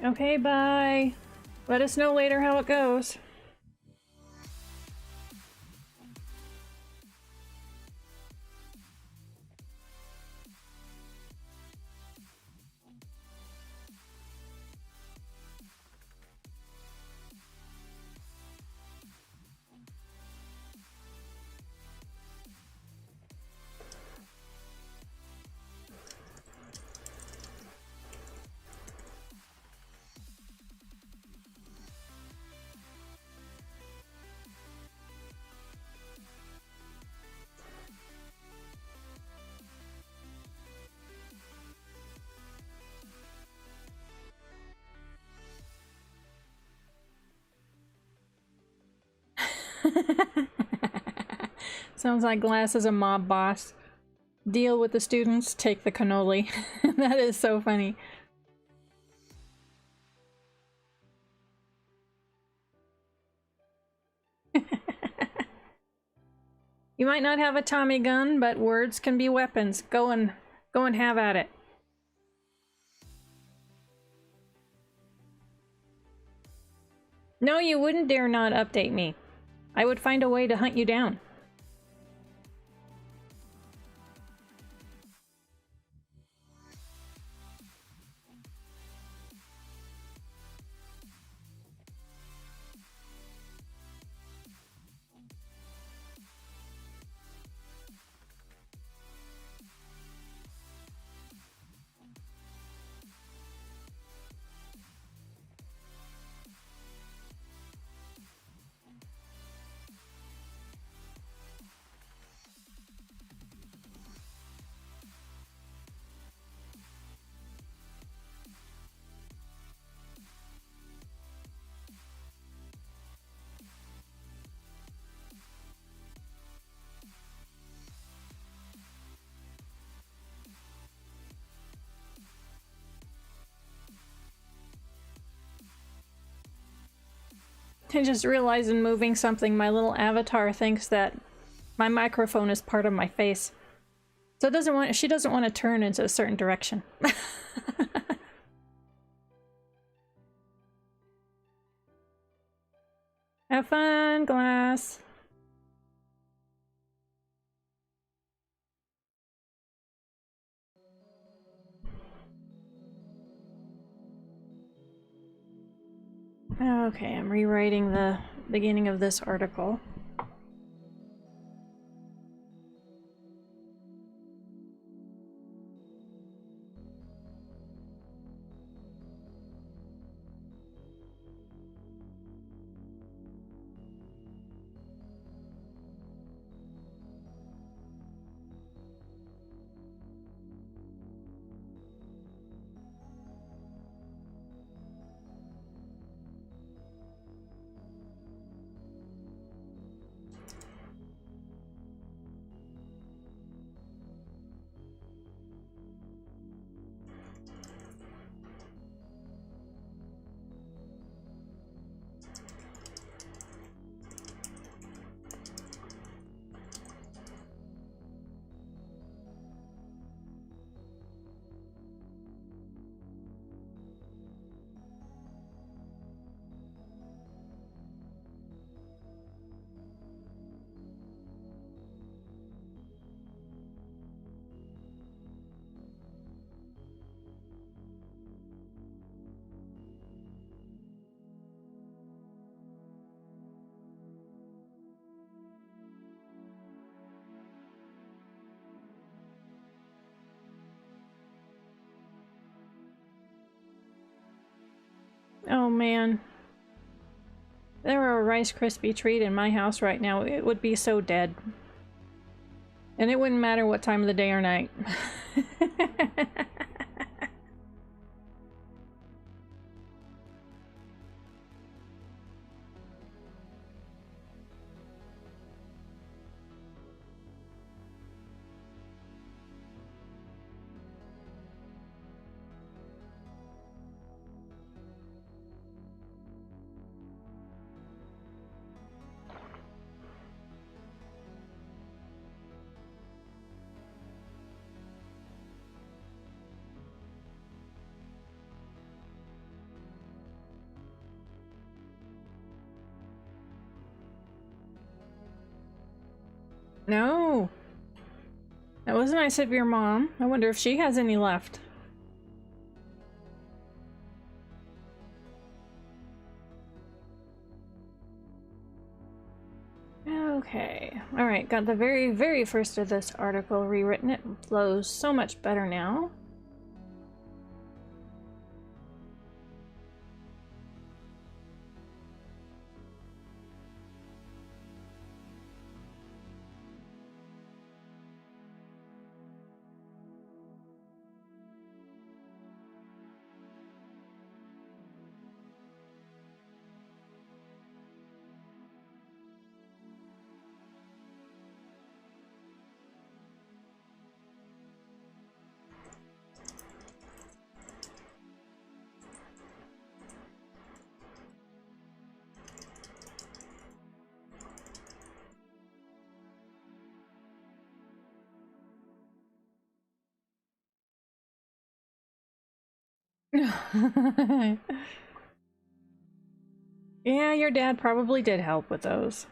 Okay, bye. Let us know later how it goes. Sounds like Glass is a mob boss. Deal with the students, take the cannoli. That is so funny. You might not have a Tommy gun, but words can be weapons. Go and have at it. No, you wouldn't dare not update me. I would find a way to hunt you down. I just realized in moving something, my little avatar thinks that my microphone is part of my face. So she doesn't want to turn into a certain direction. Have fun, Glass. Okay, I'm rewriting the beginning of this article. Oh man. If there were a Rice Krispie treat in my house right now, it would be so dead. And it wouldn't matter what time of the day or night. No. That was nice of your mom. I wonder if she has any left. Okay. Alright, got the very, very first of this article rewritten. It flows so much better now. Yeah, your dad probably did help with those.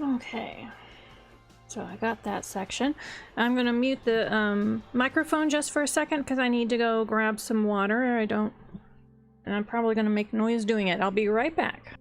Okay, so I got that section. I'm gonna mute the microphone just for a second because I need to go grab some water. And I'm probably gonna make noise doing it. I'll be right back.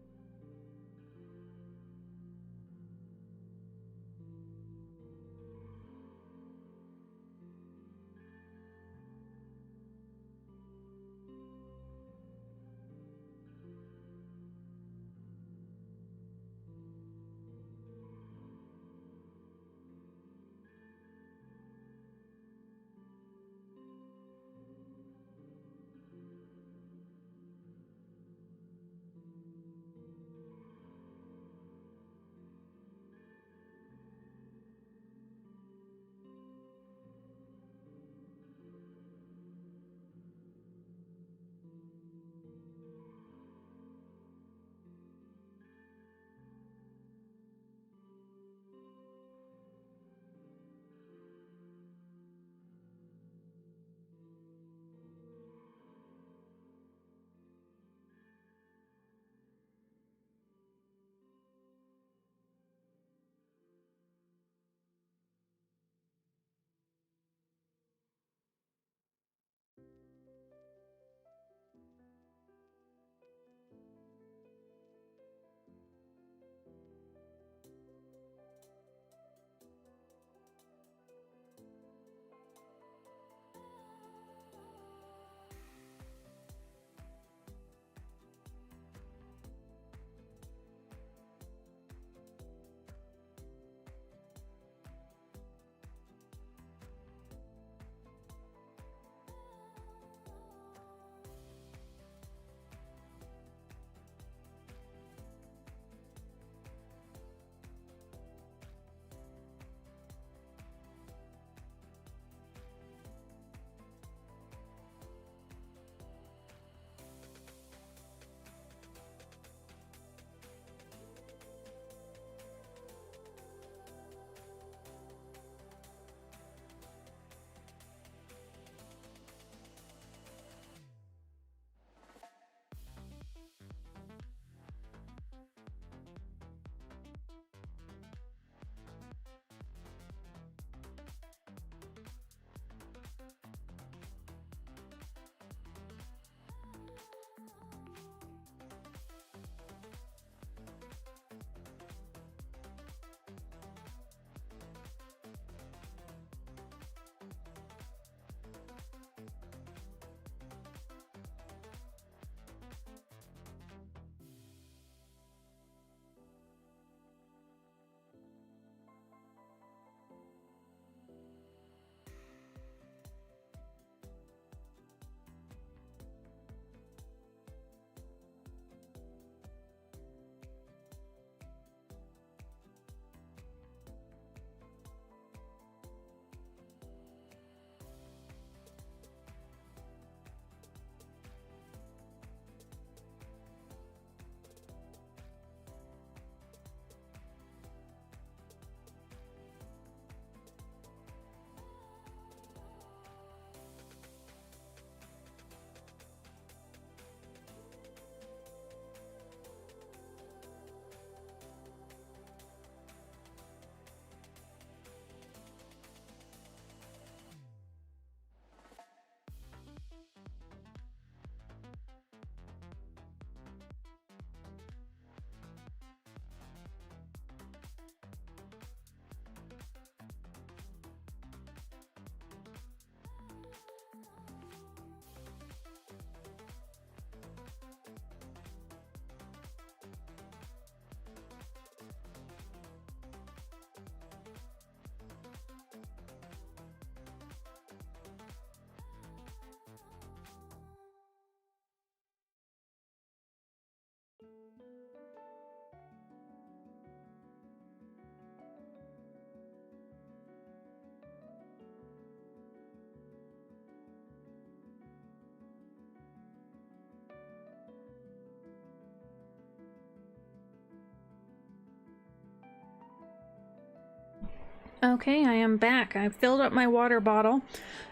Okay, I am back. I filled up my water bottle.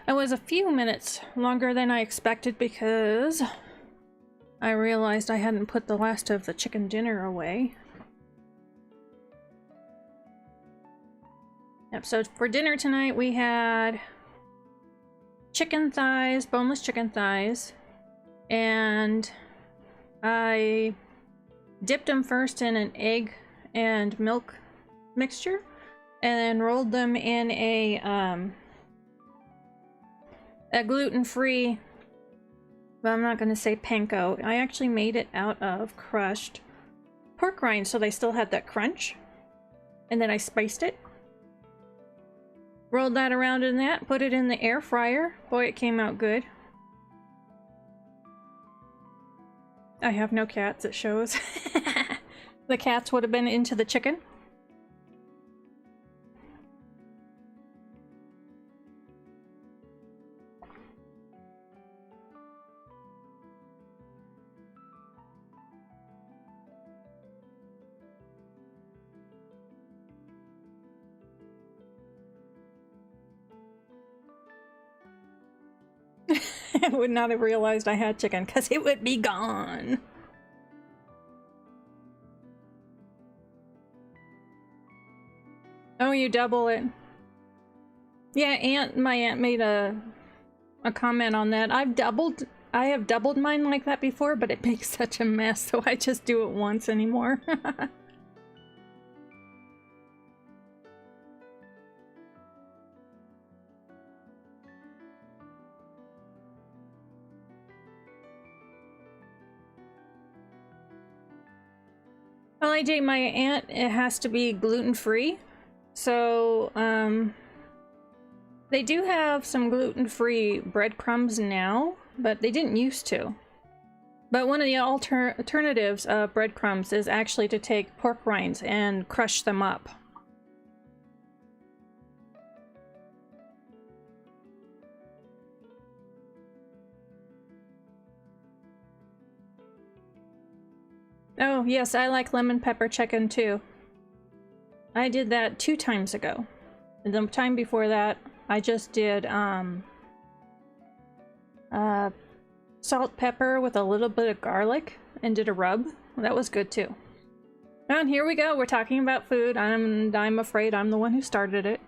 It was a few minutes longer than I expected because I realized I hadn't put the last of the chicken dinner away. Yep, so for dinner tonight we had chicken thighs, boneless chicken thighs, and I dipped them first in an egg and milk mixture and then rolled them in a gluten-free, but I'm not going to say panko. I actually made it out of crushed pork rinds so they still had that crunch, and then I spiced it. Rolled that around in that, put it in the air fryer. Boy, it came out good. I have no cats, it shows. The cats would have been into the chicken. I would not have realized I had chicken because it would be gone. Oh, you double it. Yeah, my aunt made a comment on that. I have doubled mine like that before, but it makes such a mess, so I just do it once anymore. Well, AJ, my aunt, it has to be gluten-free. So, they do have some gluten-free breadcrumbs now, but they didn't used to. But one of the alternatives of breadcrumbs is actually to take pork rinds and crush them up. Oh, yes, I like lemon pepper chicken too. I did that 2 times ago. And the time before that, I just did salt, pepper with a little bit of garlic and did a rub. That was good too. And here we go. We're talking about food. I'm afraid I'm the one who started it.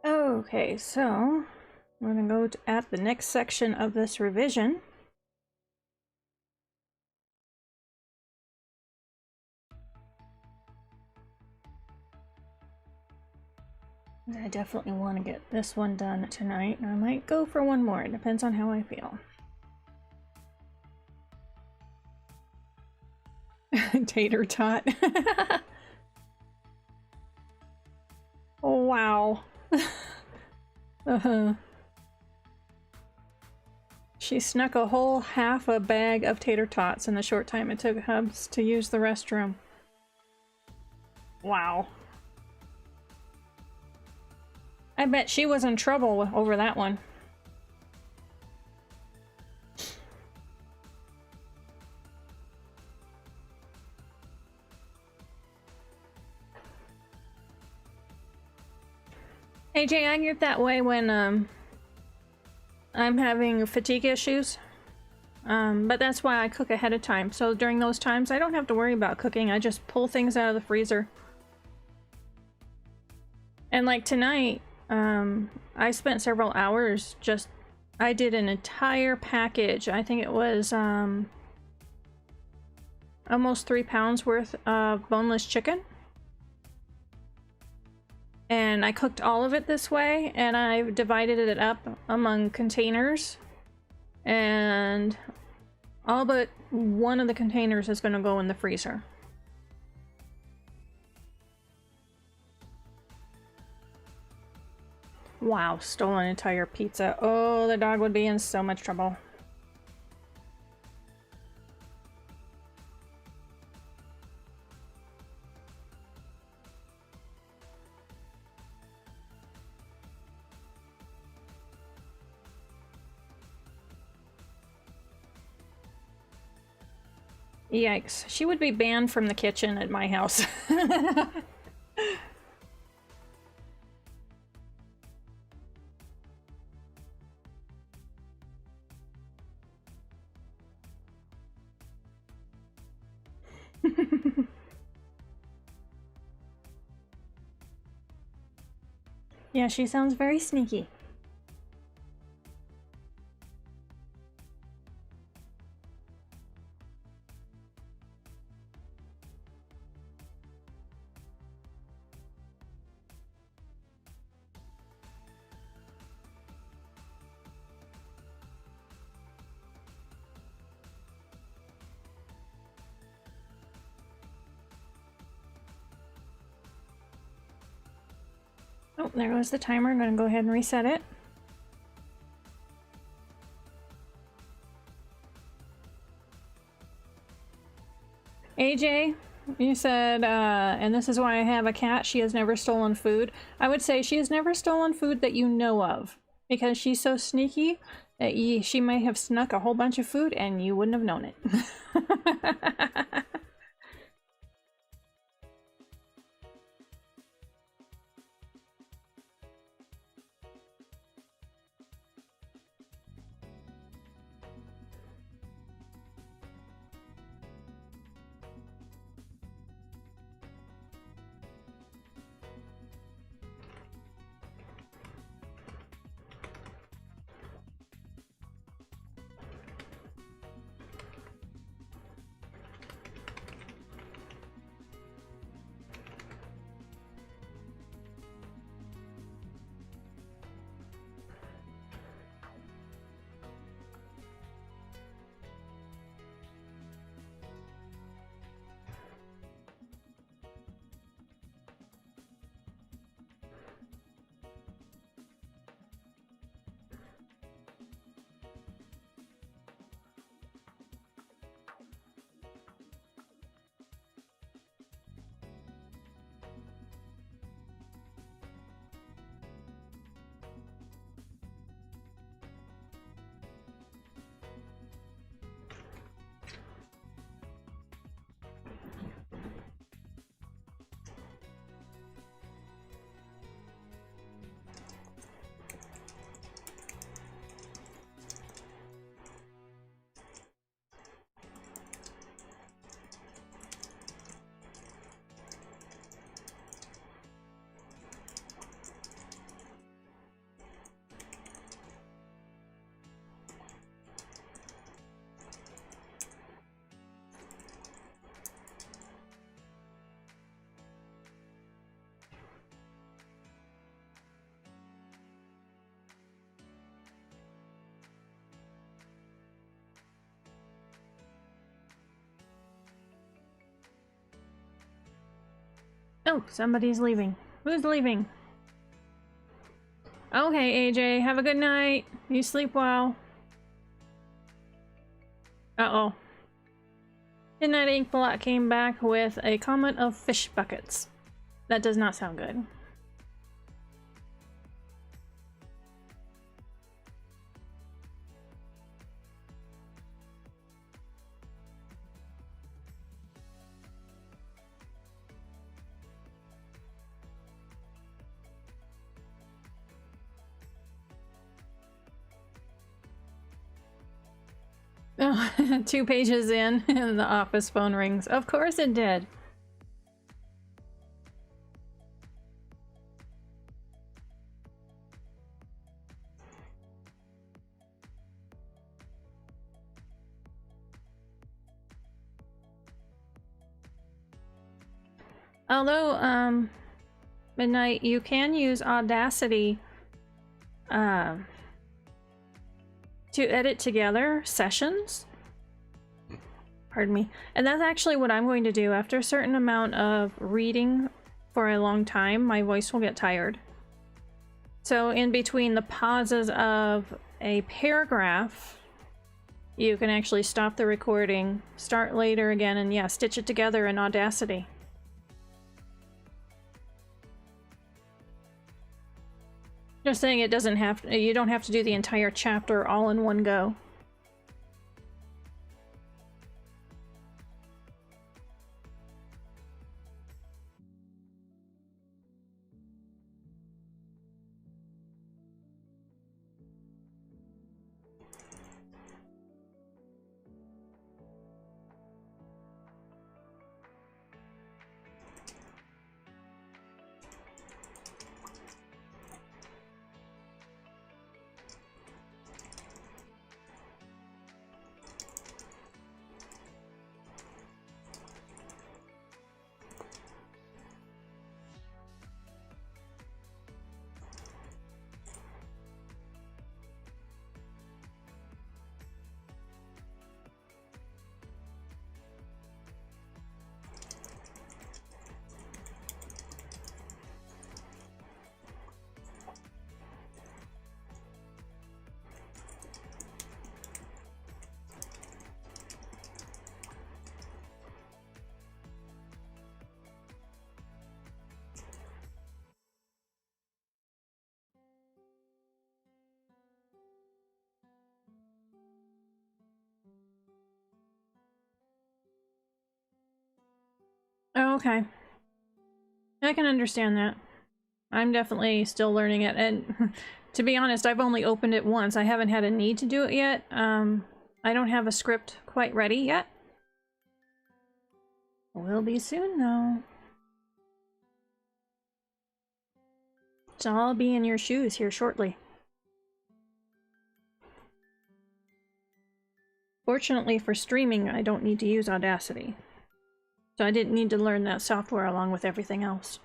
Okay, so we're gonna go at the next section of this revision. I definitely want to get this one done tonight. I might go for one more. It depends on how I feel. Tater tot. Oh, wow. She snuck a whole half a bag of tater tots in the short time it took Hubs to use the restroom. Wow. I bet she was in trouble over that one. AJ, I get that way when I'm having fatigue issues. But that's why I cook ahead of time. So during those times, I don't have to worry about cooking. I just pull things out of the freezer. And like tonight, I spent several hours I did an entire package. I think it was almost 3 pounds worth of boneless chicken. And I cooked all of it this way, and I divided it up among containers. And all but one of the containers is going to go in the freezer. Wow, stole an entire pizza. Oh, the dog would be in so much trouble. Yikes. She would be banned from the kitchen at my house. Yeah, she sounds very sneaky. Oh, there goes the timer. I'm gonna go ahead and reset it. AJ, you said, and this is why I have a cat, she has never stolen food. I would say she has never stolen food that you know of, because she's so sneaky that she may have snuck a whole bunch of food and you wouldn't have known it. Oh, somebody's leaving. Who's leaving? Okay, AJ, have a good night. You sleep well. Uh-oh. Midnight Inkblot came back with a comment of fish buckets. That does not sound good. Oh, 2 pages in and the office phone rings. Of course it did. Although, Midnight, you can use Audacity to edit together sessions. Pardon me. And that's actually what I'm going to do. After a certain amount of reading for a long time, my voice will get tired. So in between the pauses of a paragraph, you can actually stop the recording, start later again, and yeah, stitch it together in Audacity. Just saying, it doesn't have to, you don't have to do the entire chapter all in one go. Oh, okay. I can understand that. I'm definitely still learning it, and to be honest, I've only opened it once. I haven't had a need to do it yet. I don't have a script quite ready yet. Will be soon, though. So I'll be in your shoes here shortly. Fortunately for streaming, I don't need to use Audacity. So I didn't need to learn that software along with everything else.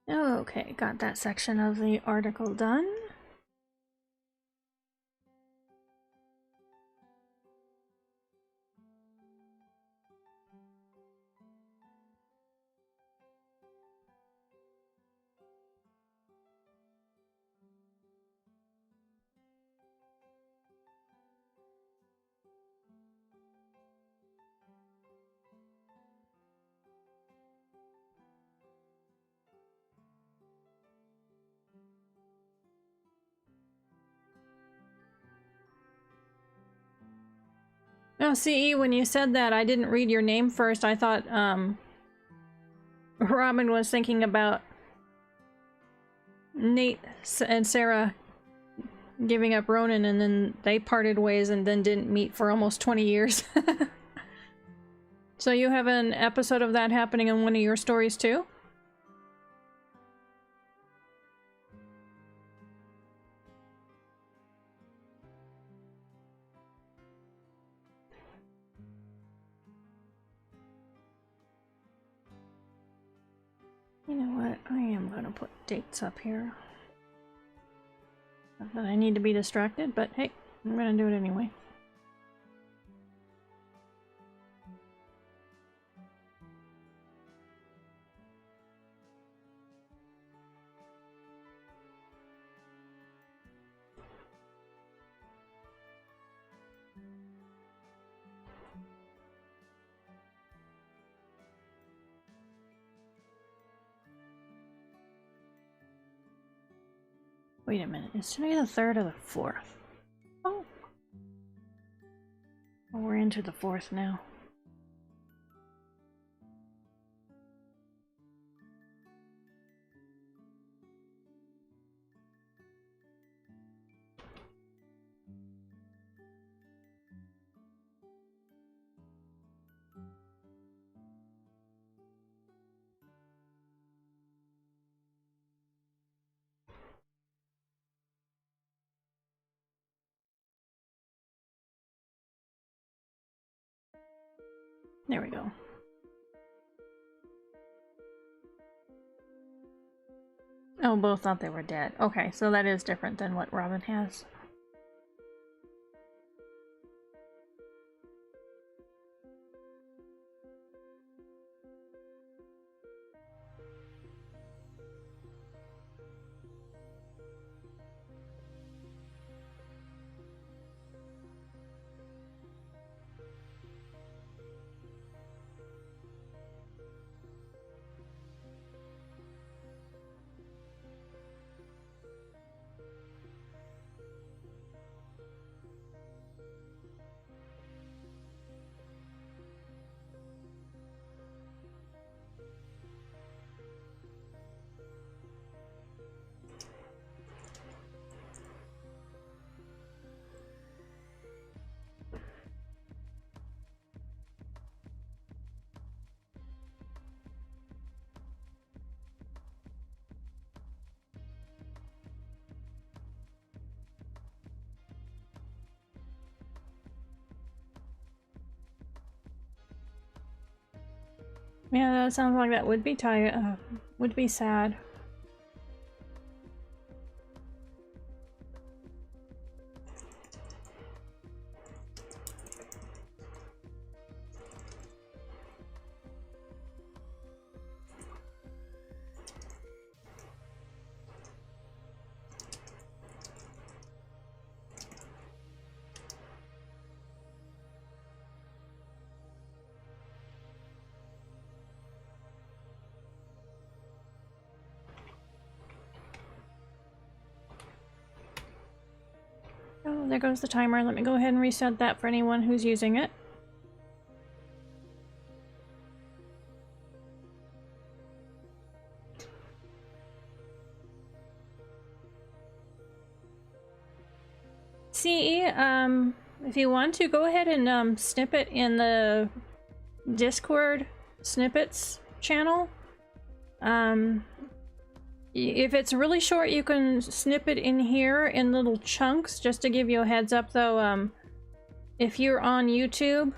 Okay, got that section of the article done. Oh, see, when you said that, I didn't read your name first. I thought, Robin was thinking about Nate and Sarah giving up Ronan, and then they parted ways and then didn't meet for almost 20 years. So you have an episode of that happening in one of your stories too? You know what? I am gonna put dates up here. Not that I need to be distracted, but hey, I'm gonna do it anyway. Wait a minute, is today the 3rd or the 4th? Oh. Well, we're into the 4th now. There we go. Oh, both thought they were dead. Okay, so that is different than what Robin has. Yeah, that sounds like that would be would be sad. Oh, there goes the timer. Let me go ahead and reset that for anyone who's using it. See, if you want to, go ahead and snip it in the Discord snippets channel. If it's really short, you can snip it in here in little chunks, just to give you a heads up though. If you're on YouTube,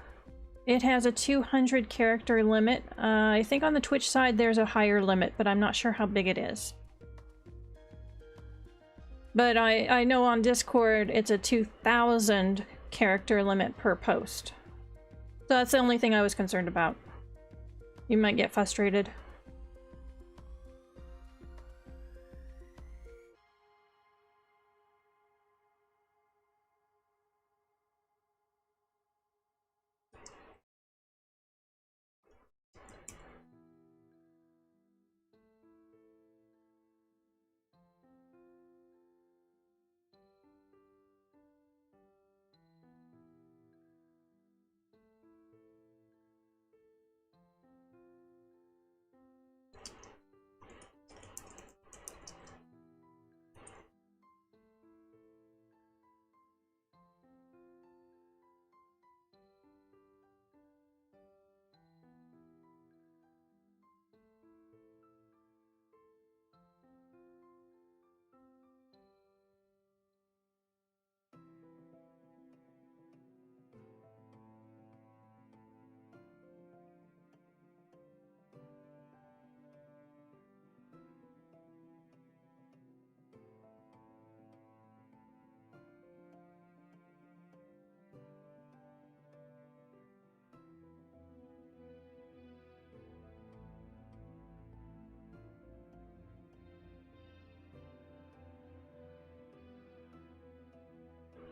it has a 200 character limit. I think on the Twitch side there's a higher limit, but I'm not sure how big it is. But I know on Discord it's a 2,000 character limit per post. So that's the only thing I was concerned about. You might get frustrated.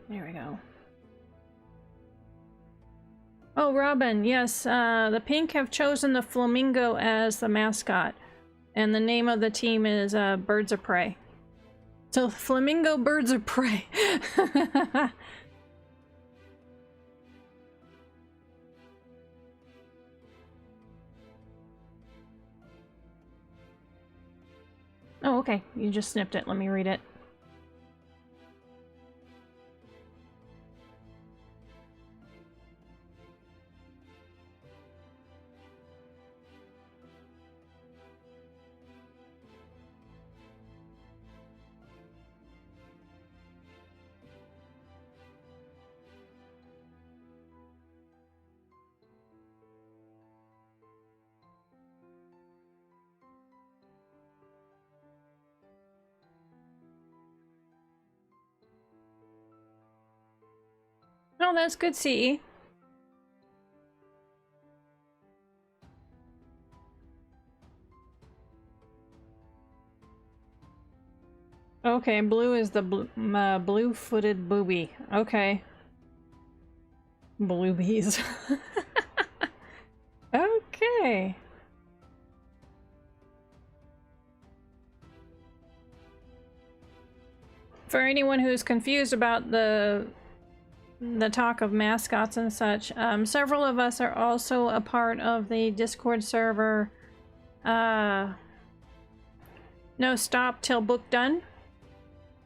There we go. Oh, Robin, yes, the Pink have chosen the flamingo as the mascot. And the name of the team is Birds of Prey. So, Flamingo Birds of Prey. Oh, okay. You just snipped it. Let me read it. Oh, that's good, CE. Okay, blue is the blue-footed booby. Okay. Bluebies. Okay. For anyone who's confused about the talk of mascots and such, several of us are also a part of the Discord server No Stop Till Book Done,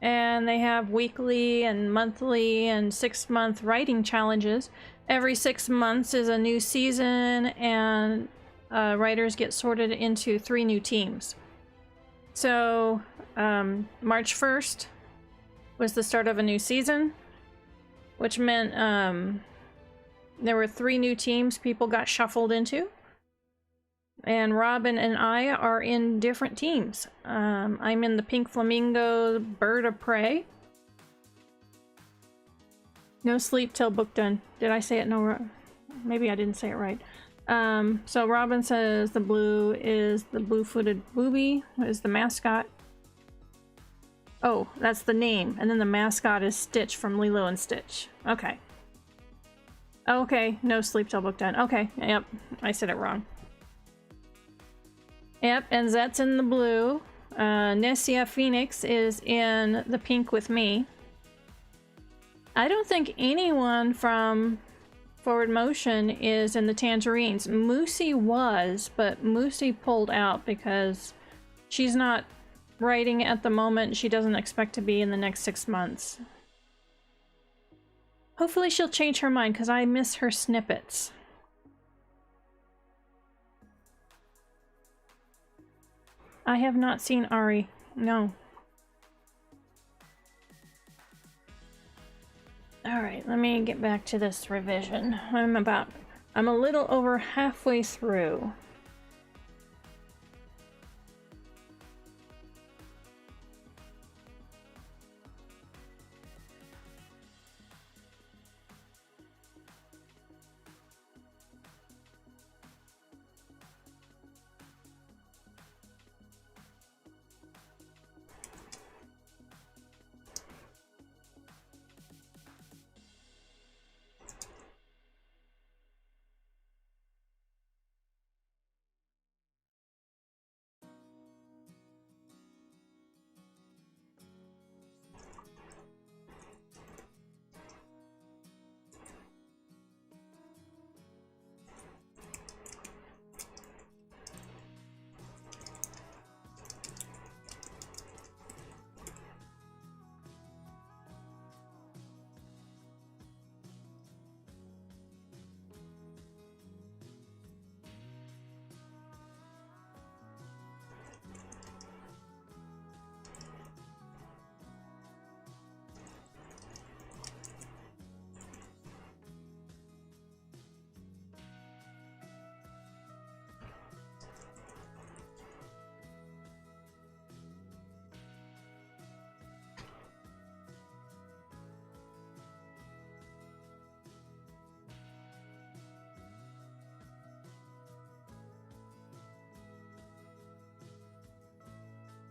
and they have weekly and monthly and 6-month writing challenges. Every 6 months is a new season, and writers get sorted into 3 new teams. So March 1st was the start of a new season, which meant there were 3 new teams people got shuffled into. And Robin and I are in different teams. I'm in the Pink Flamingo Bird of Prey. No sleep till book done. Did I say it? No, maybe I didn't say it right. So Robin says the blue is the blue-footed booby, is the mascot. Oh, that's the name. And then the mascot is Stitch from Lilo and Stitch. Okay. Okay, no sleep till book done. Okay, yep, I said it wrong. Yep, and Zet's in the blue. Nessia Phoenix is in the pink with me. I don't think anyone from Forward Motion is in the Tangerines. Moosey was, but Moosey pulled out because she's not writing at the moment. She doesn't expect to be in the next 6 months. Hopefully she'll change her mind because I miss her snippets. I have not seen Ari. No. Alright, let me get back to this revision. I'm a little over halfway through.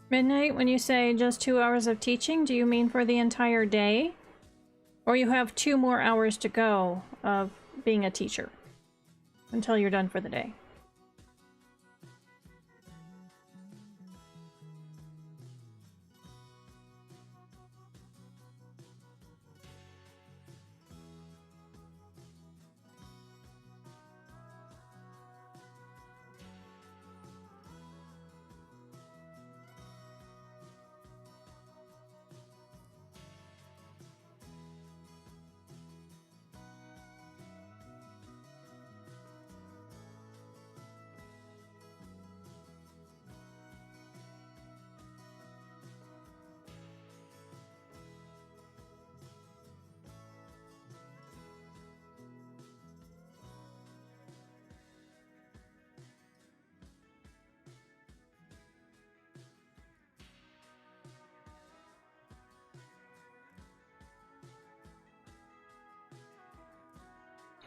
Midnight, when you say just 2 hours of teaching, do you mean for the entire day? Or you have 2 more hours to go of being a teacher until you're done for the day?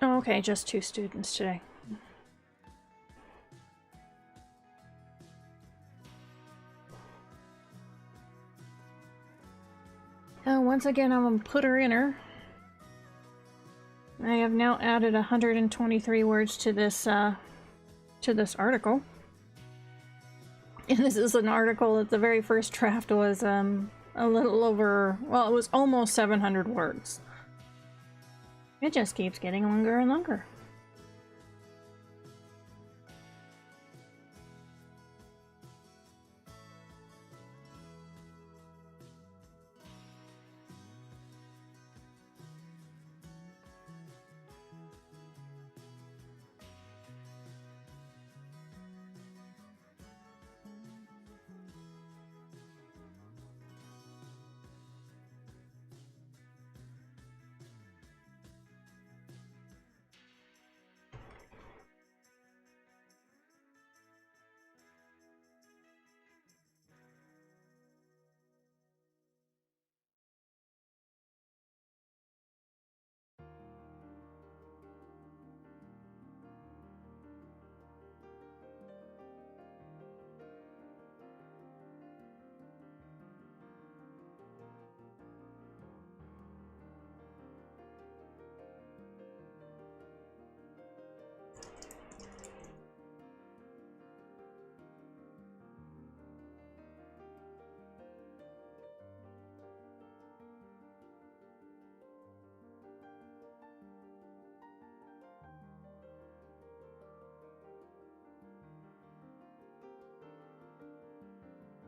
Oh, okay, just 2 students today. Once again, I'm gonna put her in her. I have now added 123 words to this article. And this is an article that the very first draft was a little over, well, it was almost 700 words. It just keeps getting longer and longer.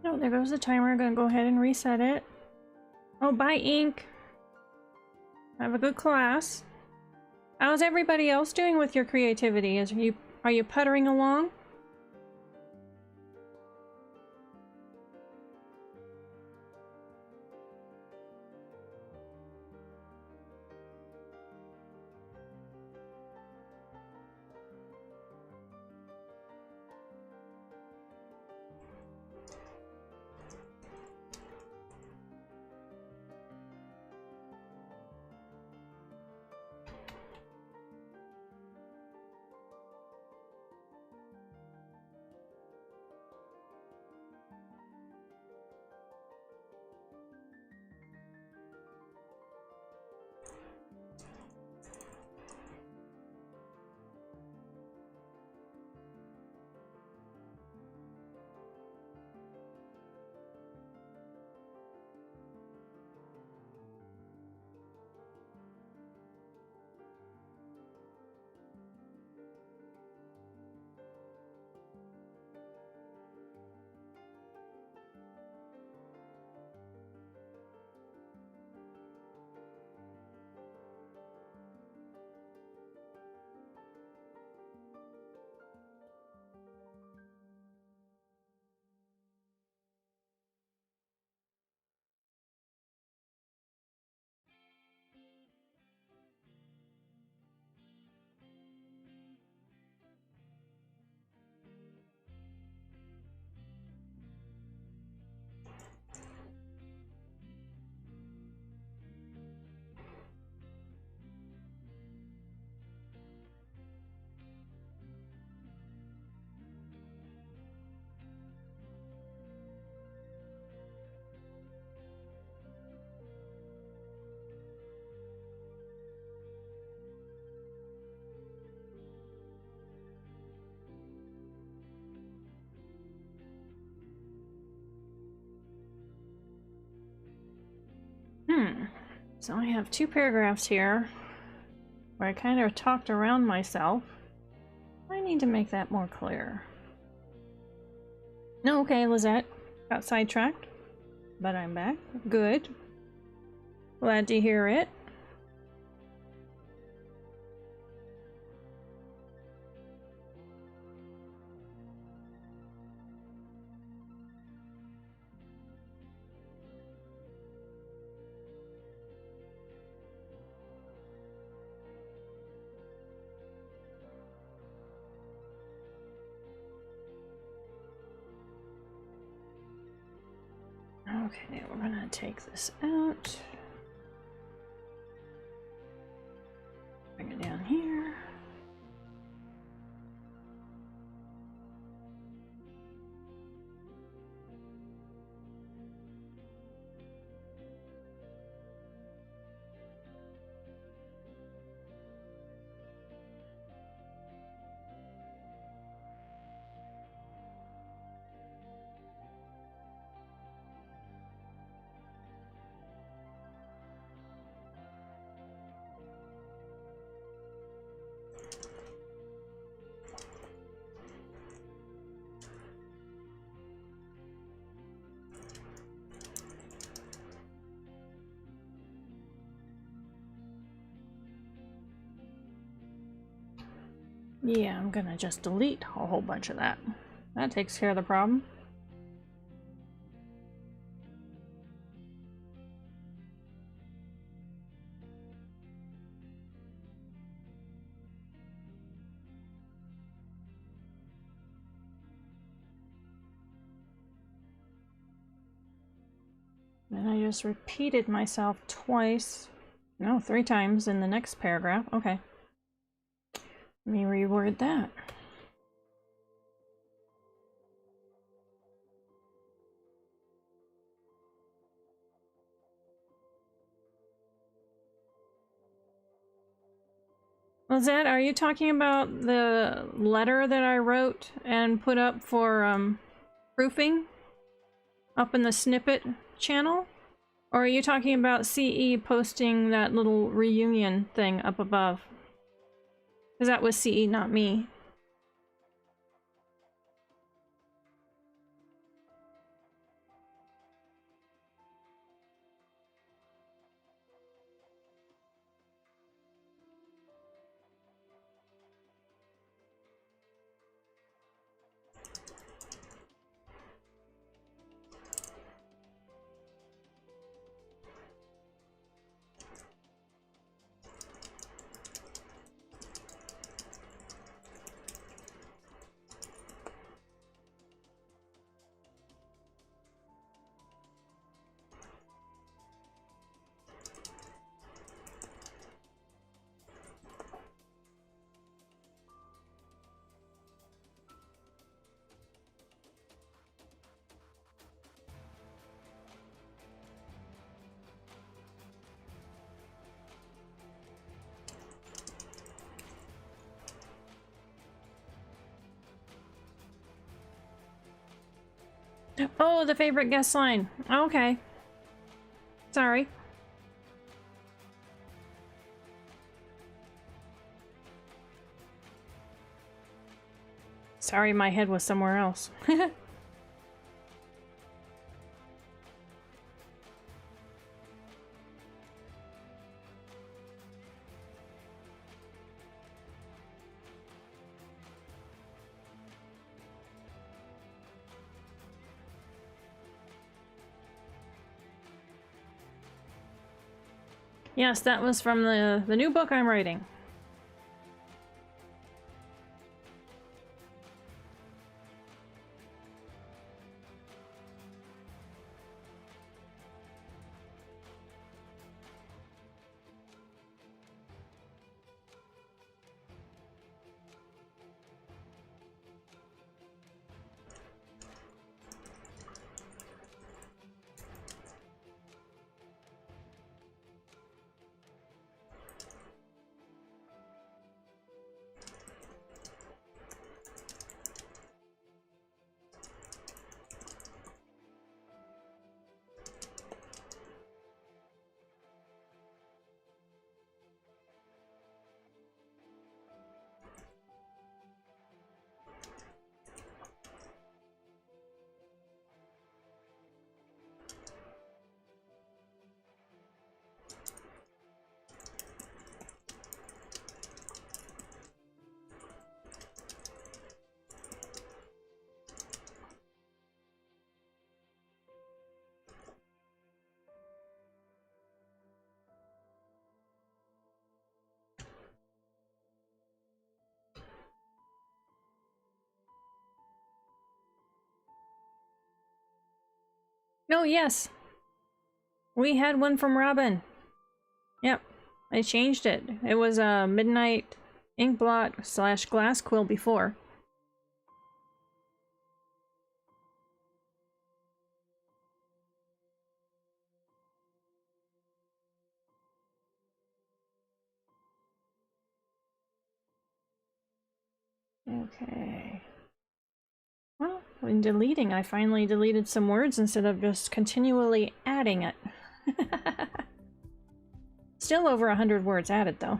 Oh, there goes the timer. Gonna go ahead and reset it. Oh, bye, ink. Have a good class. How's everybody else doing with your creativity? Are you puttering along? So I have two paragraphs here where I kind of talked around myself. I need to make that more clear. No, okay, Lizette. Got sidetracked, but I'm back. Good. Glad to hear it. Okay, we're gonna take this out. Bring it down here. Yeah, I'm gonna just delete a whole bunch of that. That takes care of the problem. And I just repeated myself twice. No, 3 times in the next paragraph. Okay. Let me reword that. Lizette, are you talking about the letter that I wrote and put up for proofing up in the snippet channel? Or are you talking about CE posting that little reunion thing up above? Because that was CE, not me. Oh, the favorite guest line. Okay. Sorry. Sorry, my head was somewhere else. Yes, that was from the new book I'm writing. No, yes. We had one from Robin. Yep. I changed it. It was a midnight ink blot / glass quill before. Okay. Well, when deleting, I finally deleted some words instead of just continually adding it. Still over 100 words added, though.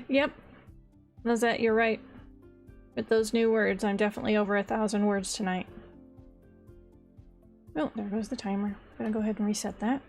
Yep. Lizette, you're right. With those new words, I'm definitely over 1,000 words tonight. Oh, there goes the timer. I'm gonna go ahead and reset that.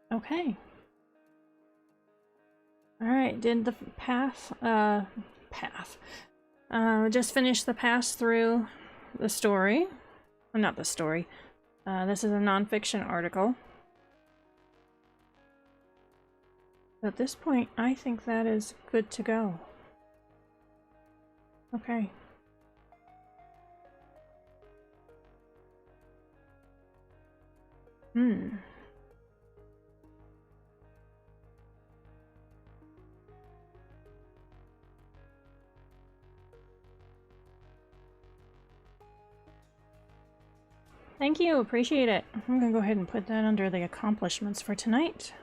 Okay. Alright, did the just finished the pass through the story. Well, not the story. This is a nonfiction article. At this point, I think that is good to go. Okay. Thank you, appreciate it. I'm gonna go ahead and put that under the accomplishments for tonight.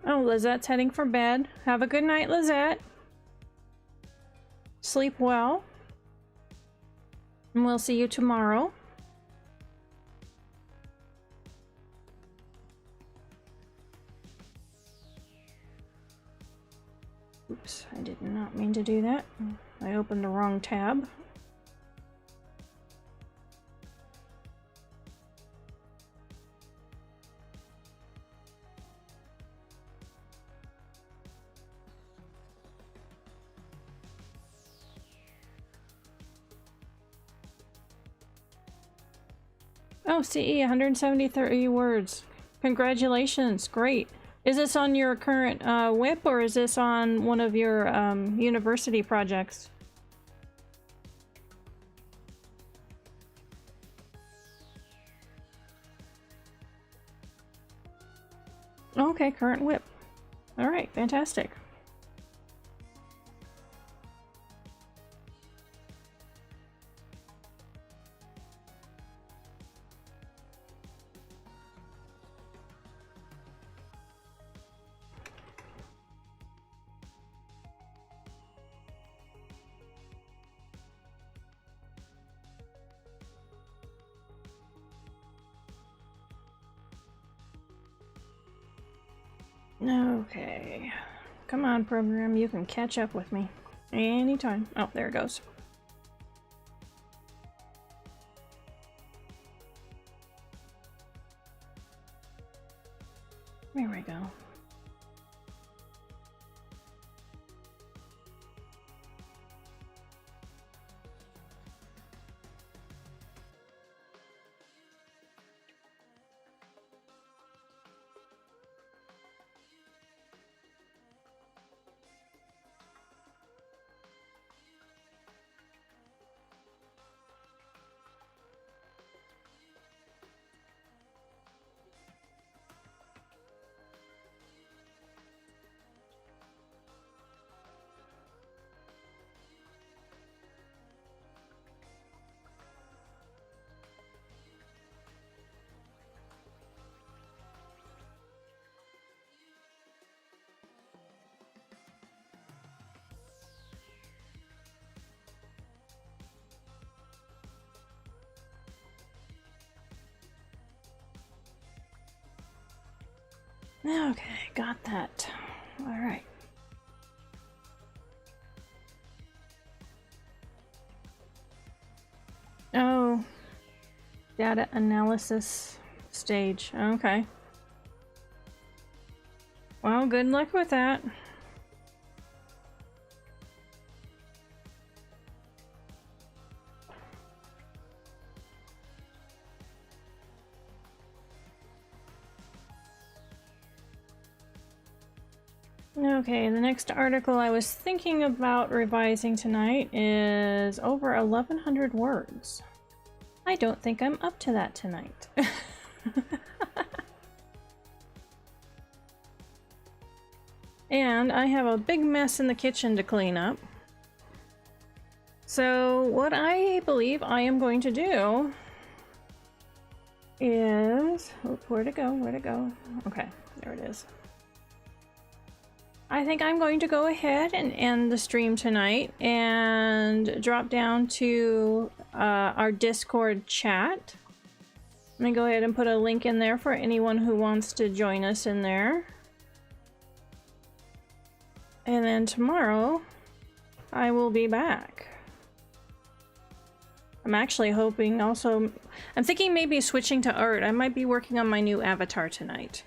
Oh, Lizette's heading for bed. Have a good night, Lizette. Sleep well. And we'll see you tomorrow. Oops, I did not mean to do that. I opened the wrong tab. Oh, CE, 173 words. Congratulations, great. Is this on your current whip, or is this on one of your university projects? Okay, current whip. All right, fantastic. Okay. Come on, program. You can catch up with me anytime. Oh, there it goes. There we go. Okay, got that. All right. Oh, data analysis stage. Okay. Well, good luck with that. Okay, the next article I was thinking about revising tonight is over 1,100 words. I don't think I'm up to that tonight. And I have a big mess in the kitchen to clean up. So what I believe I am going to do is... Oh, where'd it go? Where'd it go? Okay, there it is. I think I'm going to go ahead and end the stream tonight and drop down to our Discord chat. Let me go ahead and put a link in there for anyone who wants to join us in there. And then tomorrow, I will be back. I'm actually hoping also... I'm thinking maybe switching to art. I might be working on my new avatar tonight.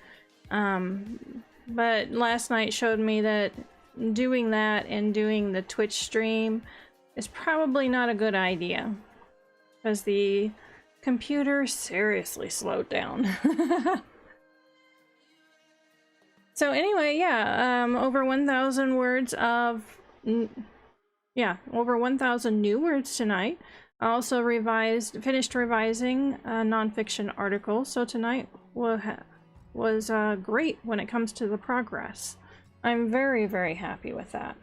But last night showed me that doing that and doing the Twitch stream is probably not a good idea. Because the computer seriously slowed down. So anyway, yeah, over 1,000 words of... Yeah, over 1,000 new words tonight. I also finished revising a nonfiction article, so tonight was great when it comes to the progress. I'm very, very happy with that.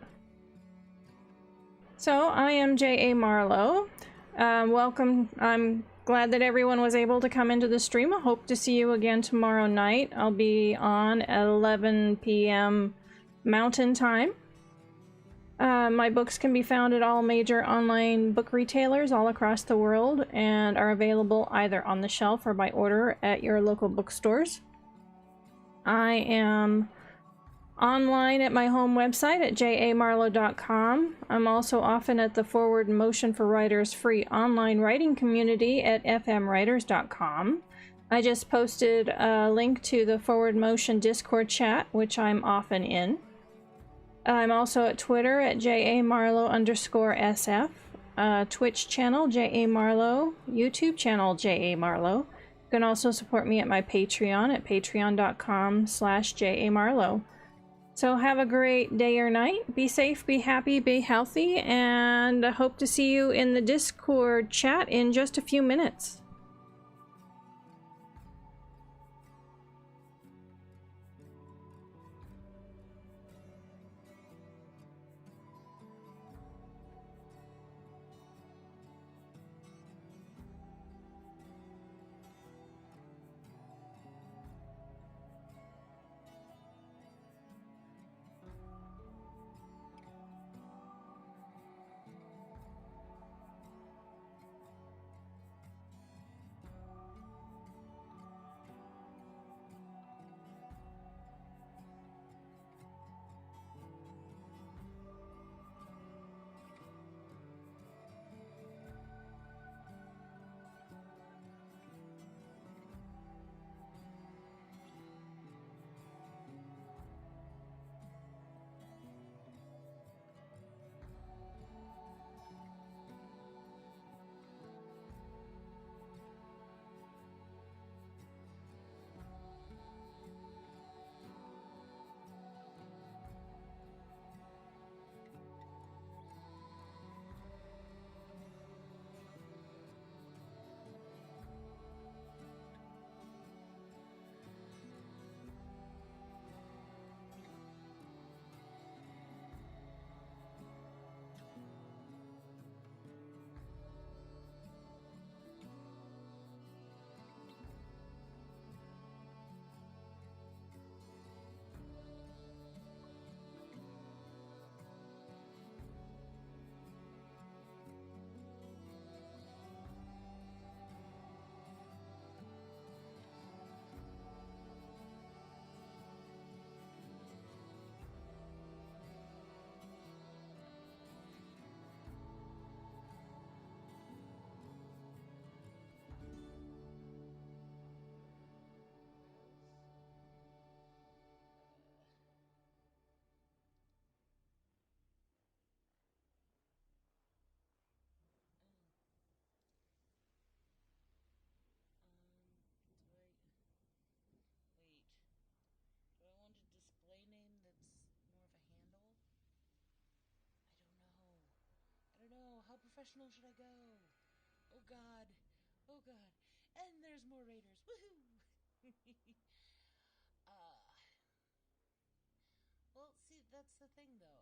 So, I am J.A. Marlow. Welcome. I'm glad that everyone was able to come into the stream. I hope to see you again tomorrow night. I'll be on at 11 p.m. Mountain Time. My books can be found at all major online book retailers all across the world and are available either on the shelf or by order at your local bookstores. I am online at my home website at jamarlow.com. I'm also often at the Forward Motion for Writers free online writing community at fmwriters.com. I just posted a link to the Forward Motion Discord chat, which I'm often in. I'm also at Twitter at jamarlow_sf, Twitch channel jamarlow, YouTube channel jamarlow. You can also support me at my Patreon at patreon.com/jamarlow. So have a great day or night. Be safe, be happy, be healthy, and I hope to see you in the Discord chat in just a few minutes. How professional should I go? Oh god. Oh god. And there's more raiders. Woohoo! Well, see, that's the thing though.